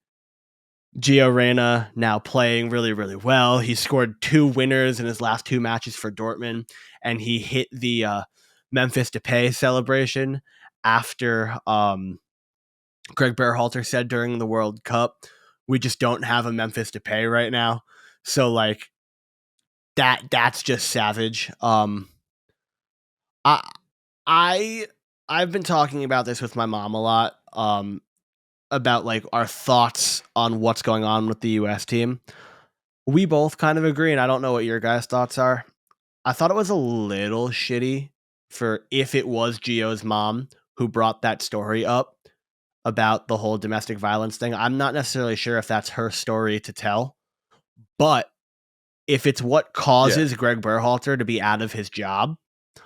Gio Reyna now playing really, really well. He scored 2 winners in his last 2 matches for Dortmund, and he hit the Memphis Depay celebration after Greg Berhalter said during the World Cup, we just don't have a Memphis to pay right now. So like that's just savage. I I've been talking about this with my mom a lot. About like our thoughts on what's going on with the US team. We both kind of agree, and I don't know what your guys' thoughts are. I thought it was a little shitty for if it was Gio's mom who brought that story up about the whole domestic violence thing. I'm not necessarily sure if that's her story to tell, but if it's what causes Greg Berhalter to be out of his job,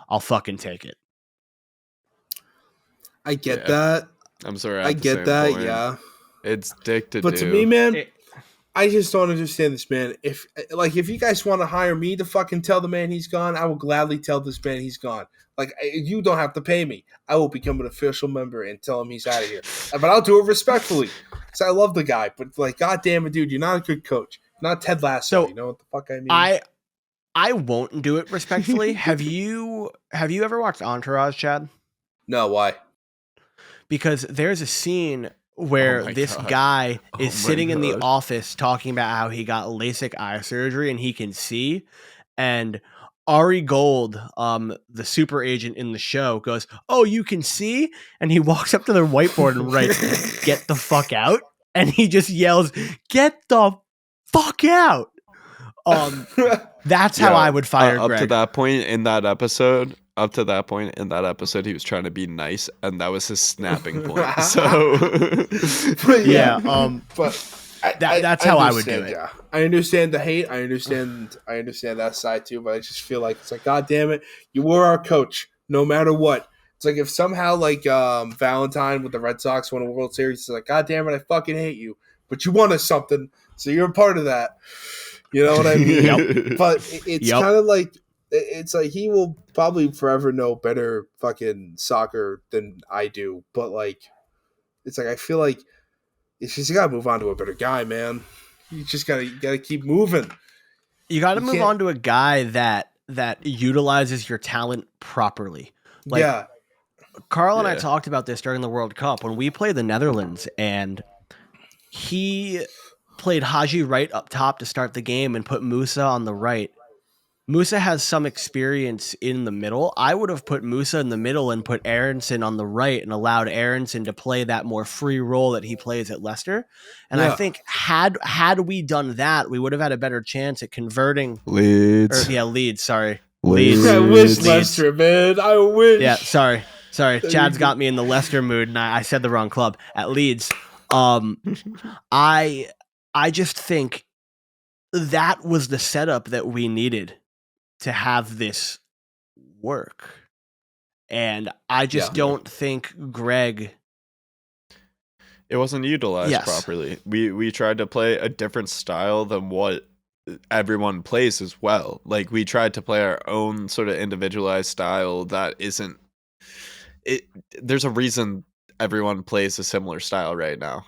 I'll fucking take it. I get that. I'm sorry. I get that. Point. Yeah, it's dick to do. But to me, man, I just don't understand this, man. If you guys want to hire me to fucking tell the man he's gone, I will gladly tell this man he's gone. Like, you don't have to pay me. I will become an official member and tell him he's out of here. But I'll do it respectfully because I love the guy. But like, goddamn it, dude, you're not a good coach. You're not Ted Lasso. You know what the fuck I mean? I won't do it respectfully. Have you ever watched Entourage, Chad? No, why? Because there's a scene where this guy is sitting in the office talking about how he got LASIK eye surgery and he can see. And Ari Gold, the super agent in the show, goes, "Oh, you can see?" And he walks up to the whiteboard and writes, "Get the fuck out." And he just yells, "Get the fuck out." That's how I would fire Greg. Up to that point in that episode, he was trying to be nice, and that was his snapping point. So, that's how I would do it. Yeah, I understand the hate. I understand that side too. But I just feel like it's like, God damn it, you were our coach, no matter what. It's like if somehow like Valentine with the Red Sox won a World Series, it's like, God damn it, I fucking hate you, but you won us something, so you're a part of that. You know what I mean? Yep. But it's kind of like, it's like he will probably forever know better fucking soccer than I do. But like, it's like I feel like it's just, you gotta move on to a better guy, man. You just gotta keep moving. You gotta move on to a guy that utilizes your talent properly. Like, Carl and I talked about this during the World Cup when we played the Netherlands, and he played Haji right up top to start the game and put Musa on the right. Musa has some experience in the middle. I would have put Musa in the middle and put Aronson on the right and allowed Aronson to play that more free role that he plays at Leicester. And I think had we done that, we would have had a better chance at converting Leeds. Leeds. Sorry, Leeds. I wish Leicester, man. I wish. Yeah, sorry. Chad's got me in the Leicester mood, and I said the wrong club at Leeds. I just think that was the setup that we needed to have this work. And I just don't think Greg... It wasn't utilized properly. We tried to play a different style than what everyone plays as well. Like, we tried to play our own sort of individualized style that isn't... There's a reason everyone plays a similar style right now.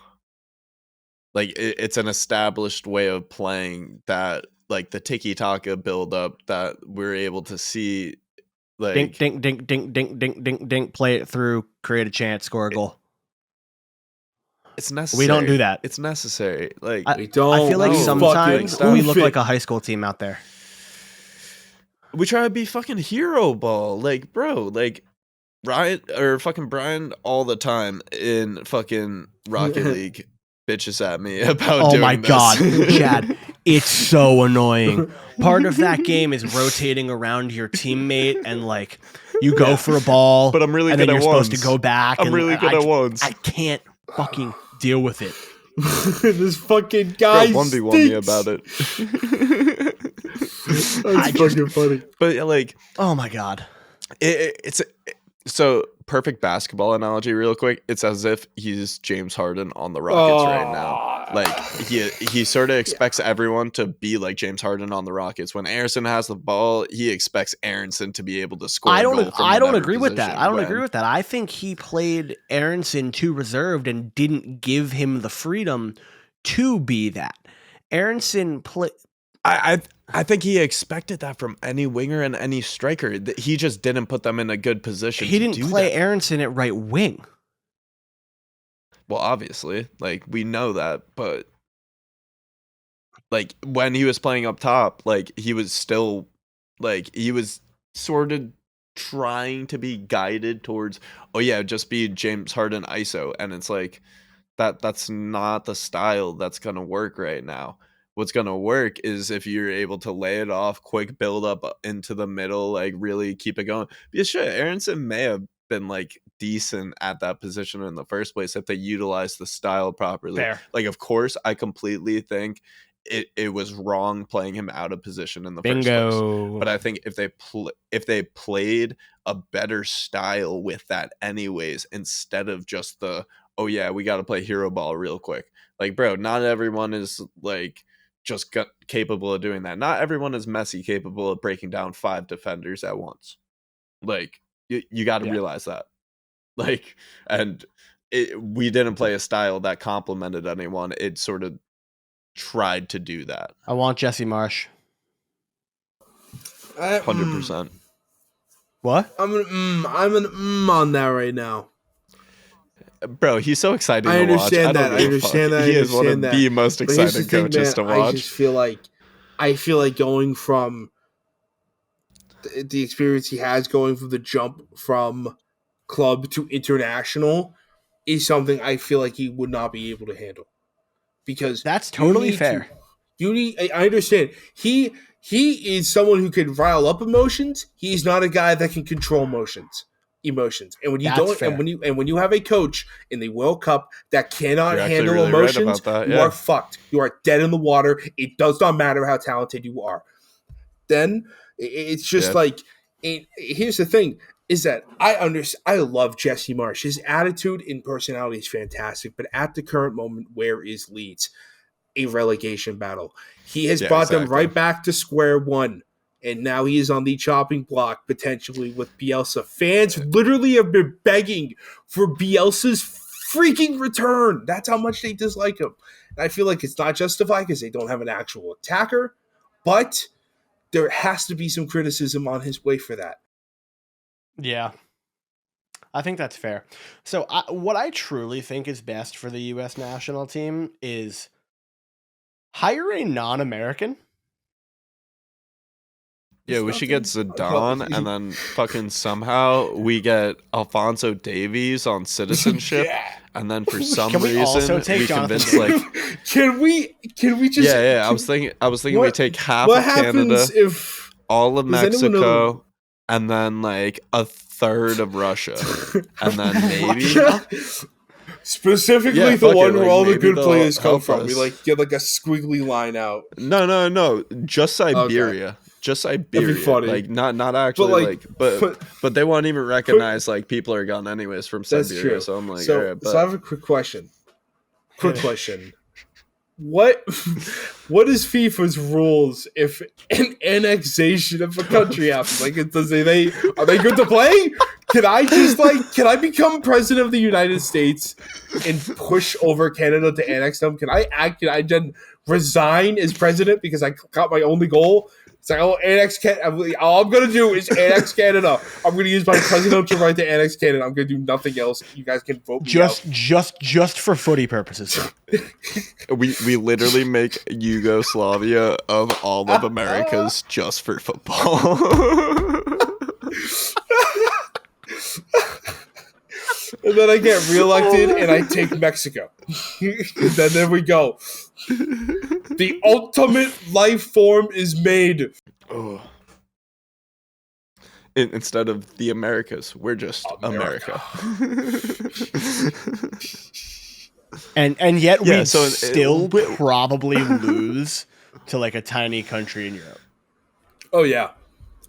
Like, it's an established way of playing that, like, the tiki-taka build-up that we're able to see. Like, dink, dink, dink, dink, dink, dink, dink, dink, play it through, create a chance, score a goal. It's necessary. We don't do that. It's necessary. Like, we don't. I feel like sometimes we look like a high school team out there. We try to be fucking hero ball. Like, bro, like, Brian all the time in fucking Rocket League bitches at me about doing this. God, Chad, it's so annoying. Part of that game is rotating around your teammate and like you go for a ball, but I'm really and good then at you're ones. supposed to go back. I'm really good at ones. I can't fucking deal with it. This fucking guy 1v1 me about it. That's fucking funny. But like, oh my god, it's so perfect basketball analogy real quick. It's as if he's James Harden on the Rockets right now. Like, he sort of expects everyone to be like James Harden on the Rockets. When Aronson has the ball, he expects Aronson to be able to score. I don't agree with that. I think he played Aronson too reserved and didn't give him the freedom to be that. Aronson play. I think he expected that from any winger and any striker. He just didn't put them in a good position. He didn't play Aronson at right wing. Well, obviously, like we know that, but like when he was playing up top, like he was still like he was sort of trying to be guided towards, oh yeah, just be James Harden ISO, and it's like that's not the style that's gonna work right now. What's gonna work is if you're able to lay it off, quick build up into the middle, like really keep it going. Because shit, Aronson may have been like decent at that position in the first place if they utilized the style properly. Fair. Like, of course, I completely think it was wrong playing him out of position in the first Bingo. place. But I think if they played a better style with that anyways, instead of just the, oh yeah, we got to play hero ball real quick. Like, bro, not everyone is like just capable of doing that. Not everyone is Messi capable of breaking down 5 defenders at once. Like, you got to realize that. Like, and we didn't play a style that complemented anyone. It sort of tried to do that. I want Jesse Marsh. 100%. What? I'm an on that right now. Bro, he's so exciting I to watch. understand that. I understand that. He is one of the most exciting coaches to watch. I feel like going from the experience he has, going from the jump from club to international, is something I feel like he would not be able to handle. Because that's totally fair. I understand. He is someone who can rile up emotions. He's not a guy that can control emotions. And when you when you have a coach in the World Cup that cannot handle really emotions, you are fucked. You are dead in the water. It does not matter how talented you are. Then it's just like here's the thing. Is that I love Jesse Marsh. His attitude and personality is fantastic, but at the current moment, where is Leeds? A relegation battle. He has brought them right back to square one, and now he is on the chopping block, potentially with Bielsa. Fans literally have been begging for Bielsa's freaking return. That's how much they dislike him. And I feel like it's not justified because they don't have an actual attacker, but there has to be some criticism on his way for that. Yeah, I think that's fair. So what I truly think is best for the U.S. national team is hire a non-American. Yeah, we should get Zidane, and then fucking somehow we get Alphonso Davies on citizenship, and then for some reason we convince like, can we just I was thinking we take half of Canada, if all of Mexico, and then like a third of Russia, and then maybe specifically the one where all the good players come from. We like get like a squiggly line out. No, just Siberia. Okay. Just Siberia, like not actually, but they won't even recognize like people are gone anyways from Siberia. That's true. So I'm like, all right, so I have a quick question. What is FIFA's rules if an annexation of a country happens? Like, are they good to play? Can I become president of the United States and push over Canada to annex them? Can I then resign as president because I got my only goal? It's like, annex Canada. All I'm going to do is annex Canada. I'm going to use my presidential right to annex Canada. I'm going to do nothing else. You guys can vote me out. Just for footy purposes. We literally make Yugoslavia of all of Americas just for football. And then I get reelected and I take Mexico. And then there we go. The ultimate life form is made. Oh. Instead of the Americas, we're just America. and yet we still probably lose to like a tiny country in Europe. Oh yeah.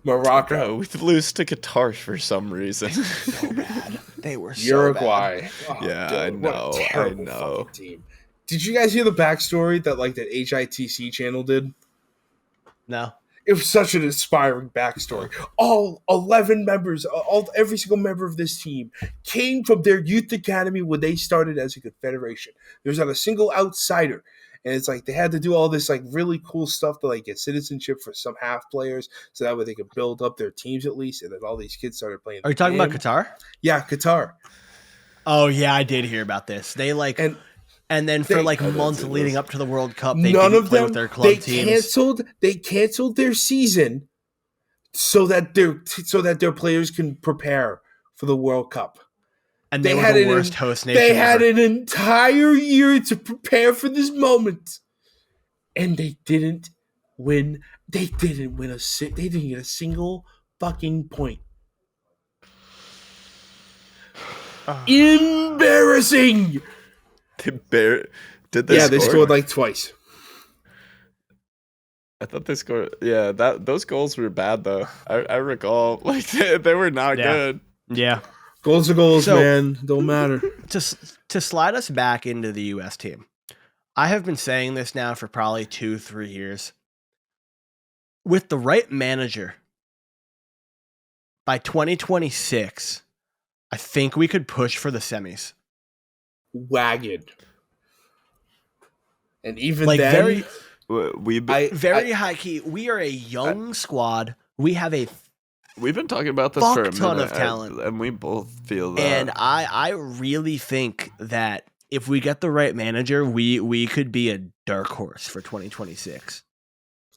Morocco. We lose to Qatar for some reason. So bad. They were so Uruguay. bad. Oh, yeah, dude, I know. What a terrible fucking team. Did you guys hear the backstory that like that HITC channel did? No. It was such an inspiring backstory. All 11 members, every single member of this team came from their youth academy when they started as a confederation. There's not a single outsider. And it's like they had to do all this like really cool stuff to like get citizenship for some half players so that way they could build up their teams at least. And then all these kids started playing. Are you talking about Qatar? Yeah, Qatar. Oh yeah, I did hear about this. They like, and then for like months leading up to the World Cup, they didn't play with their club teams. They canceled their season so that their players can prepare for the World Cup. And they were the worst host nation They ever. had an entire year to prepare for this moment, and they didn't win. They didn't get a single fucking point. Embarrassing. Did they score? They scored like twice. I thought they scored. Yeah, those goals were bad though. I recall like they were not good. Yeah, goals are goals, man. Don't matter. To slide us back into the U.S. team, I have been saying this now for probably 2-3 years. With the right manager, by 2026, I think we could push for the semis. Wagon. And even like then, very high key. We are a young squad. We have we've been talking about this for a ton of talent, and we both feel that. And I really think that if we get the right manager, we could be a dark horse for 2026,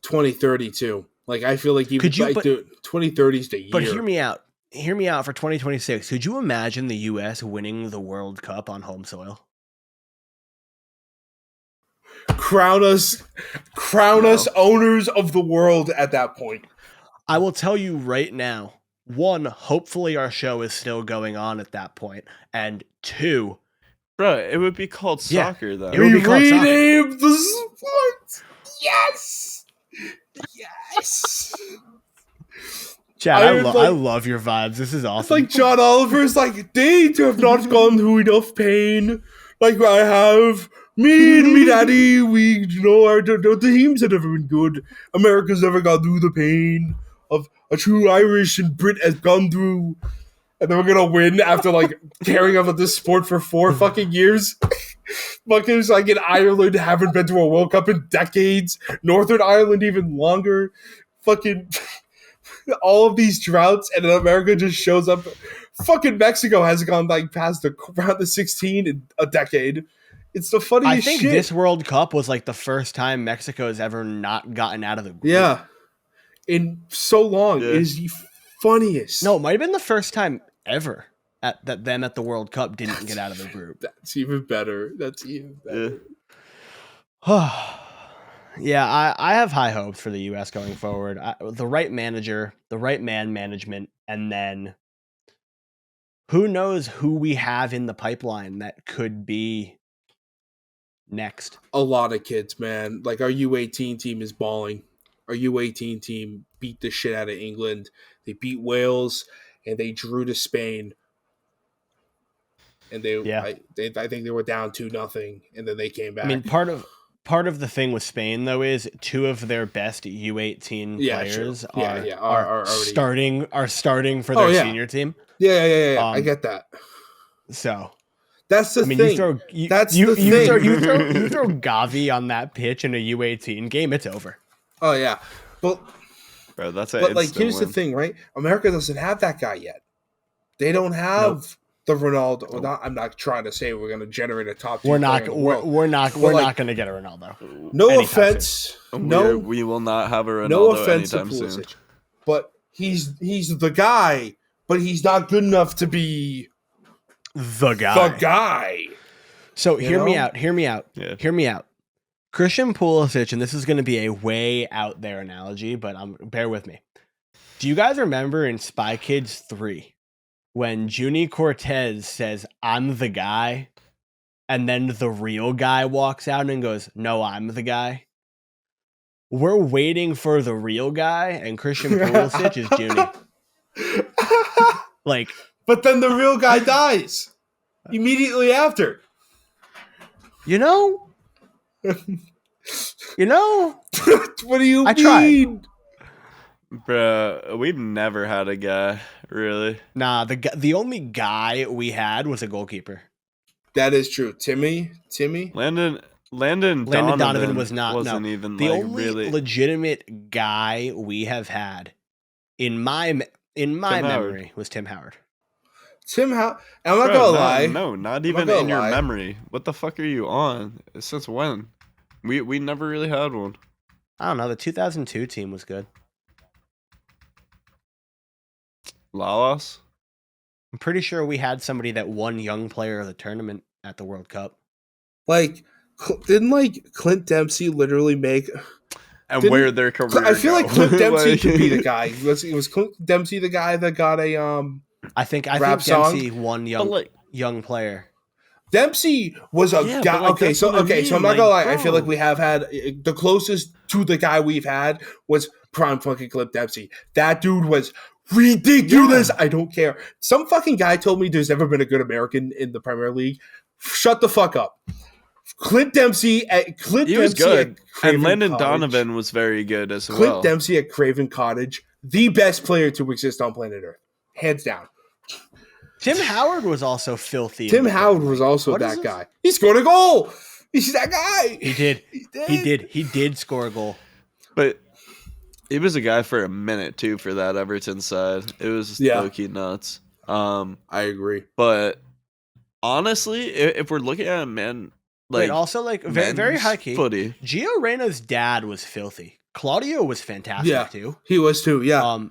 2032. Like I feel like the 2030 is the year. But hear me out. Hear me out for 2026. Could you imagine the U.S. winning the World Cup on home soil? Crown us owners of the world at that point. I will tell you right now, 1, hopefully our show is still going on at that point, and 2, bro, it would be called soccer though. It would be called soccer. Rename the sport. Yes. Chad, I love your vibes. This is awesome. It's like John Oliver's like, they have not gone through enough pain like I have. Me and me daddy, we the teams have never been good. America's never gone through the pain of a true Irish and Brit has gone through. And then we're gonna win after like caring about this sport for 4 fucking years. Fuckers like in Ireland haven't been to a World Cup in decades. Northern Ireland even longer. Fucking all of these droughts, and then America just shows up. Fucking Mexico hasn't gone like past the round of 16 in a decade. It's the funniest shit. I think this World Cup was like the first time Mexico has ever not gotten out of the group. Yeah. In so long. It is the funniest. No, it might have been the first time ever that them at the World Cup didn't get out of the group. That's even better. Yeah, I have high hopes for the U.S. going forward. The right manager, the right man management, and then who knows who we have in the pipeline that could be next. A lot of kids, man. Like our U18 team is balling. Our U18 team beat the shit out of England. They beat Wales, and they drew to Spain. And I think they were down 2-0, and then they came back. I mean, part of the thing with Spain though is 2 of their best U18 players are starting for their senior team. Yeah. I get that. So that's the thing. You throw Gavi on that pitch in a U18 game, it's over. Oh yeah, but that's like here's the thing, right? America doesn't have that guy yet. They don't have the Ronaldo. Nope. I'm not trying to say we're going to generate a top. We're not going to get a Ronaldo. No offense. We will not have a Ronaldo. No offense anytime to Pulisic, soon. but he's the guy. But he's not good enough to be the guy. So hear me out. Yeah. Hear me out. Christian Pulisic, and this is going to be a way out there analogy, but bear with me. Do you guys remember in Spy Kids 3 when Junie Cortez says, "I'm the guy," and then the real guy walks out and goes, "No, I'm the guy"? We're waiting for the real guy, and Christian Pulisic is Junie. But then the real guy dies immediately after. You know? What do you mean? Tried. Bruh, we've never had a guy, really. Nah, the only guy we had was a goalkeeper. That is true. Timmy? Landon Donovan wasn't even the only really legitimate guy we have had in my memory was Tim Howard. Tim Howard. I'm not gonna lie. No, not even in your memory. What the fuck are you on? Since when? We never really had one. I don't know. The 2002 team was good. Lalas? I'm pretty sure we had somebody that won Young Player of the Tournament at the World Cup. Like, didn't like Clint Dempsey literally make? And where their career? I feel like Clint Dempsey could be the guy. Was Clint Dempsey the guy that got a I think song? Dempsey won Young Player. Dempsey was a guy. Okay, so I'm not gonna lie. Bro. I feel like we have had the closest to the guy we've had was prime fucking Clint Dempsey. That dude was ridiculous. Yeah. I don't care. Some fucking guy told me there's never been a good American in the Premier League. Shut the fuck up. Clint Dempsey was good, and Landon Donovan was very good as well. Clint Dempsey at Craven Cottage, the best player to exist on planet Earth, hands down. Tim Howard was also filthy. Tim Howard was also that guy. He scored a goal. He's that guy. He did score a goal. But he was a guy for a minute too for that Everton side. It was low-key nuts. I agree. But honestly, if we're looking at men, like also like very high key footy. Gio Reyna's dad was filthy. Claudio was fantastic too. He was too. Yeah.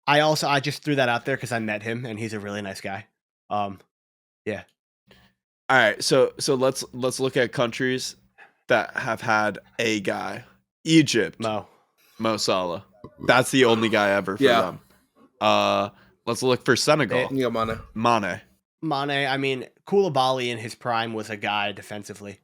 I just threw that out there because I met him and he's a really nice guy. Yeah. All right, so let's look at countries that have had a guy. Egypt, Mo Salah. That's the only guy ever for them. Let's look for Senegal. Mane. I mean, Koulibaly in his prime was a guy defensively.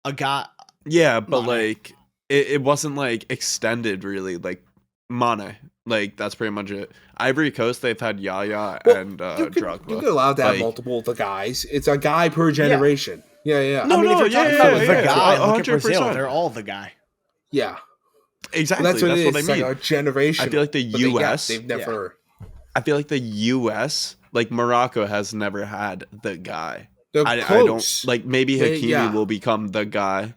Yeah, but Mane. Like it wasn't like extended really. Like Mane. Like that's pretty much it. Ivory Coast, they've had Yaya and Drogba. You're allowed to have multiple of the guys. It's a guy per generation. Yeah. No, if you're talking about the guy, look at Brazil. They're all the guy. Yeah, exactly. That's what I mean. Like a generation. I feel like the U.S. They've never. I feel like the U.S. like Morocco has never had the guy. I don't like. Maybe Hakimi will become the guy.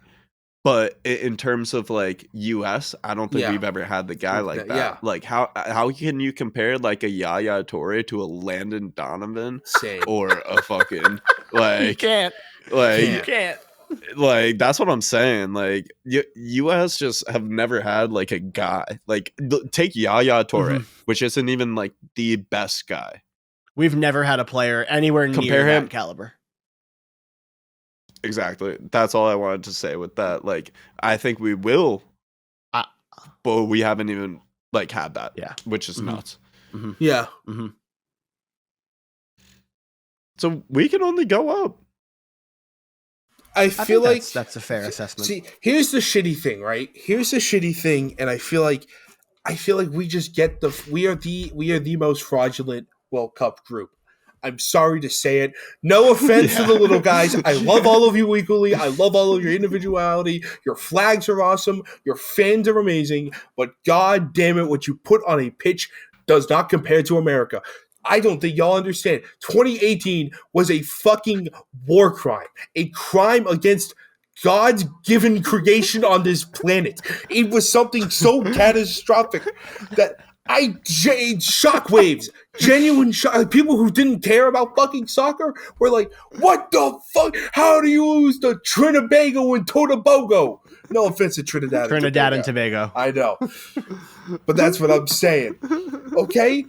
But in terms of like US, I don't think we've ever had the guy like that. Yeah. Like how can you compare like a Yaya Toure to a Landon Donovan? Same. Or a fucking like you can't. Like that's what I'm saying. Like US just have never had like a guy. Like take Yaya Toure, which isn't even like the best guy. We've never had a player anywhere near that caliber. Exactly. That's all I wanted to say with that. Like, I think we will, but we haven't even like had that. Yeah, which is nuts. Mm-hmm. Yeah. Mm-hmm. So we can only go up. I feel like that's a fair assessment. See, here's the shitty thing, right? Here's the shitty thing, and I feel like we just get we are the most fraudulent World Cup group. I'm sorry to say it. No offense to the little guys. I love all of you equally. I love all of your individuality. Your flags are awesome. Your fans are amazing. But God damn it, what you put on a pitch does not compare to America. I don't think y'all understand. 2018 was a fucking war crime. A crime against God's given creation on this planet. It was something so catastrophic that shockwaves, genuine shock. People who didn't care about fucking soccer were like, "What the fuck? How do you lose to Trinbago and Tobago?" No offense to Trinidad and Tobago. I know, but that's what I'm saying. Okay.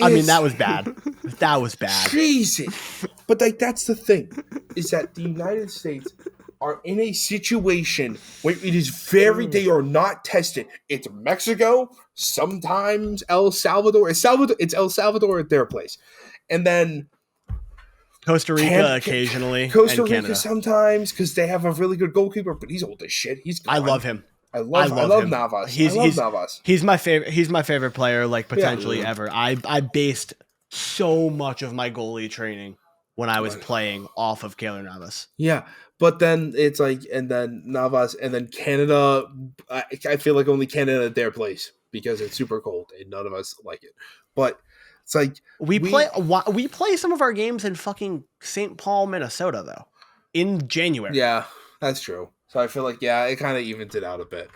I mean, that was bad. That was bad. Jesus. But like, that's the thing, is that the United States are in a situation where it is they are not tested. It's Mexico, sometimes El Salvador. It's El Salvador at their place. And then Costa Rica occasionally. Costa Rica sometimes, because they have a really good goalkeeper, but he's old as shit. He's gone. I love him. I love him. Navas. I love Navas. He's my favorite. He's my favorite player, like potentially ever. I based so much of my goalie training when I was playing off of Keylor Navas. Yeah, but then it's like, and then Navas, and then Canada. I feel like only Canada at their place because it's super cold and none of us like it. But it's like we play some of our games in fucking St. Paul, Minnesota, though, in January. Yeah, that's true. So I feel like, it kind of evens it out a bit.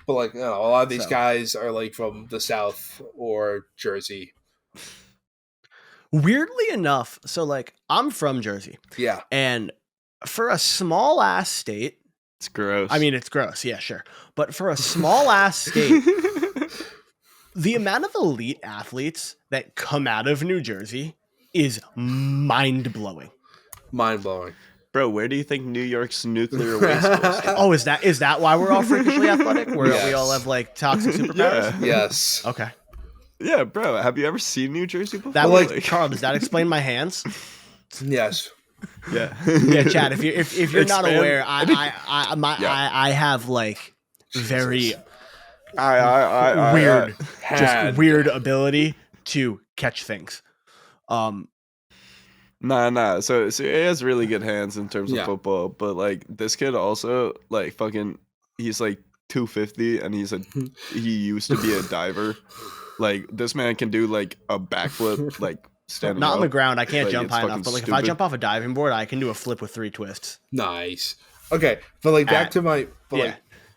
But, like, a lot of these guys are, like, from the South or Jersey Weirdly enough, so like I'm from Jersey. Yeah. And for a small ass state, it's gross. I mean, it's gross. Yeah, sure. But for a small ass state, the amount of elite athletes that come out of New Jersey is mind blowing. Mind blowing. Bro, where do you think New York's nuclear waste goes to? Oh, is that why we're all freakishly athletic? Where we all have like toxic superpowers? Yeah. Yes. Okay. Yeah, bro. Have you ever seen New Jersey before? That like Charles, does that explain my hands? Yes. Yeah. Yeah, Chad. If you're not aware, I have like very weird, just weird ability to catch things. Nah. So he has really good hands in terms of football, but like this kid also like fucking, he's like 250 and he used to be a diver. Like this man can do like a backflip, like standing not up. on the ground. I can't like, jump high enough, but like if I jump off a diving board, I can do a flip with 3 twists. Nice. Okay, but like back to my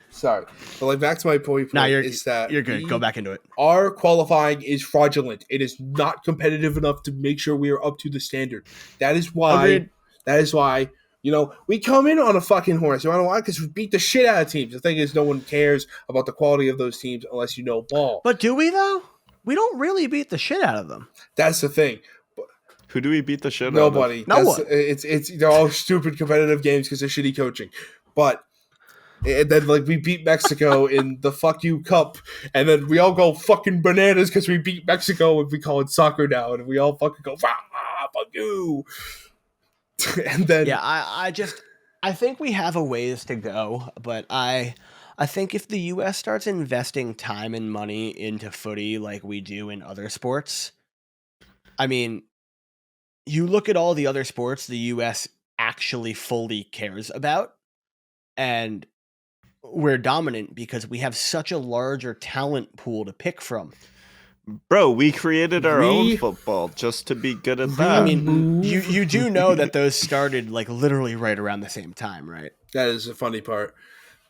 sorry, but like back to my point. Is that you're good. Go back into it. Our qualifying is fraudulent. It is not competitive enough to make sure we are up to the standard. That is why. Agreed. That is why. You know, we come in on a fucking horse. You know why? Because we beat the shit out of teams. The thing is, no one cares about the quality of those teams unless you know ball. But do we, though? We don't really beat the shit out of them. That's the thing. Who do we beat the shit out of? Nobody. No one. It's they're all stupid competitive games because of shitty coaching. But and then like we beat Mexico in the fuck you cup, and then we all go fucking bananas because we beat Mexico and we call it soccer now, and we all fucking go fuck you. And then I think we have a ways to go, but I think if the US starts investing time and money into footy like we do in other sports, I mean, you look at all the other sports the US actually fully cares about, and we're dominant because we have such a larger talent pool to pick from. Bro, we created our own football just to be good at that. I mean, you do know that those started like literally right around the same time, right? That is the funny part.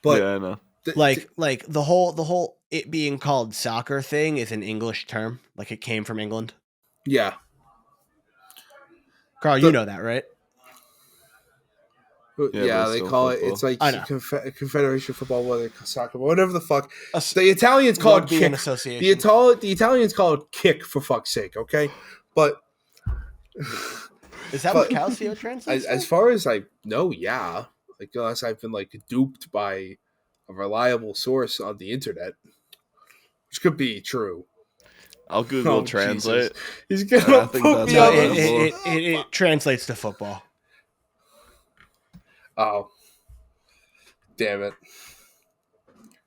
But yeah, I know. Like the whole it being called soccer thing is an English term. Like it came from England. Yeah. Carl, you know that, right? Yeah, they call football. It's like Confederation football, whether soccer, whatever the fuck. The Italians call it kick. The Italians call it kick for fuck's sake. Okay, but is that what Calcio translates? As far as I know, yeah. Like unless I've been like duped by a reliable source on the internet, which could be true. I'll Google Translate. Jesus. He's gonna put me on it translates to football. Oh, damn it!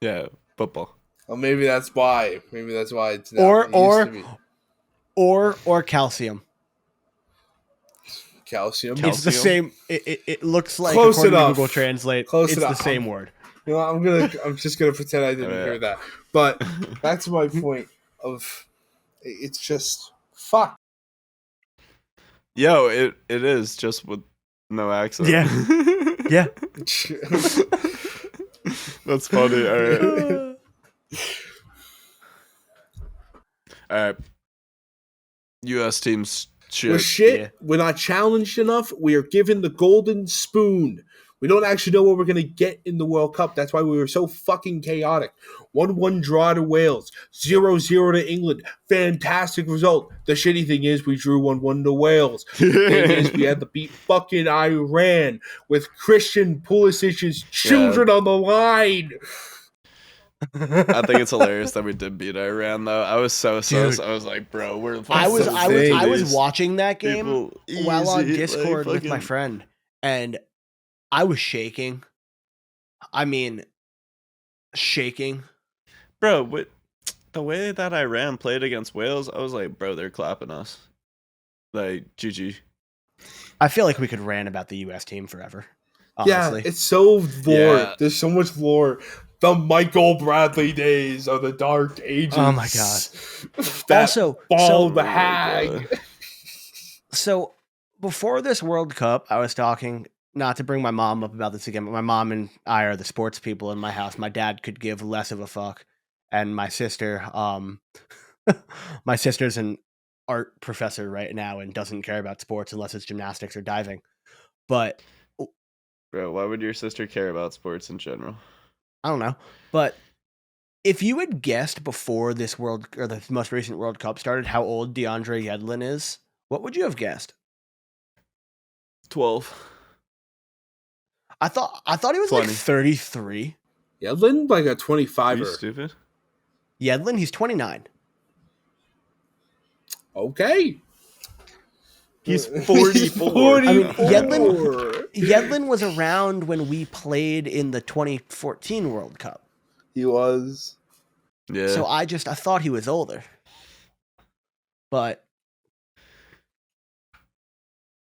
Yeah, football. Well, maybe that's why. Maybe that's why it's not or calcium. Calcium. It's the same. It looks like close according enough. to Google Translate. It's the same word. You know, I'm just gonna pretend I didn't hear that. But back to my point of, it's just fuck. Yo, it is just with no accent. Yeah. Yeah. That's funny. All right. All right. U.S. teams shit. We're shit. Yeah. We're not challenged enough. We are given the golden spoon. We don't actually know what we're going to get in the World Cup. That's why we were so fucking chaotic. 1-1 draw to Wales. 0-0 to England. Fantastic result. The shitty thing is we drew 1-1 to Wales. The thing is we had to beat fucking Iran with Christian Pulisic's children on the line. I think it's hilarious that we did beat Iran, though. I was so sus. I was like, bro, we're. I was watching that game while on Discord with my friend, and I was shaking. I mean, shaking. Bro, the way that Iran played against Wales, I was like, bro, they're clapping us. Like, GG. I feel like we could rant about the U.S. team forever. Honestly. Yeah, it's so lore. Yeah. There's so much lore. The Michael Bradley days of the Dark Ages. Oh my god! Also, the Hag. So before this World Cup, I was talking. Not to bring my mom up about this again, but my mom and I are the sports people in my house. My dad could give less of a fuck, and my sister, my sister's an art professor right now and doesn't care about sports unless it's gymnastics or diving. But bro, why would your sister care about sports in general? I don't know. But if you had guessed before this World or the most recent World Cup started how old DeAndre Yedlin is, what would you have guessed? 12. I thought he was 20. like 33. Yedlin, like a 25er. Are you stupid? Yedlin, he's 29. Okay. He's 44. 44. I mean, Yedlin was around when we played in the 2014 World Cup. He was. Yeah. So I thought he was older. But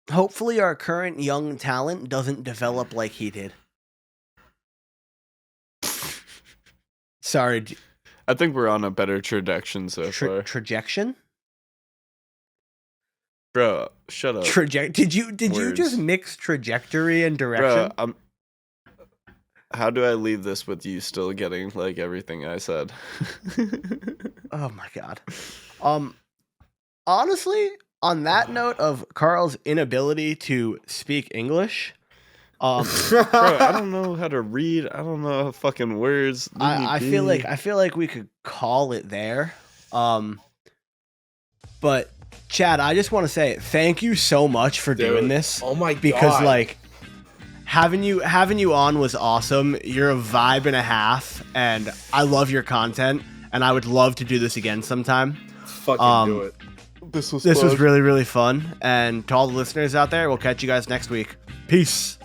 hopefully our current young talent doesn't develop like he did. Sorry. I think we're on a better trajectory so far. Trajection? Bro, shut up. Did you just mix trajectory and direction? Bro, how do I leave this with you still getting like everything I said? Oh my god. Honestly, on that note of Carl's inability to speak English, bro, I don't know how to read. I don't know fucking words. I feel like we could call it there. But Chad, I just want to say thank you so much for doing this. Oh my god. Because like having you on was awesome. You're a vibe and a half, and I love your content, and I would love to do this again sometime. Fucking do it. This was really, really fun. And to all the listeners out there, we'll catch you guys next week. Peace.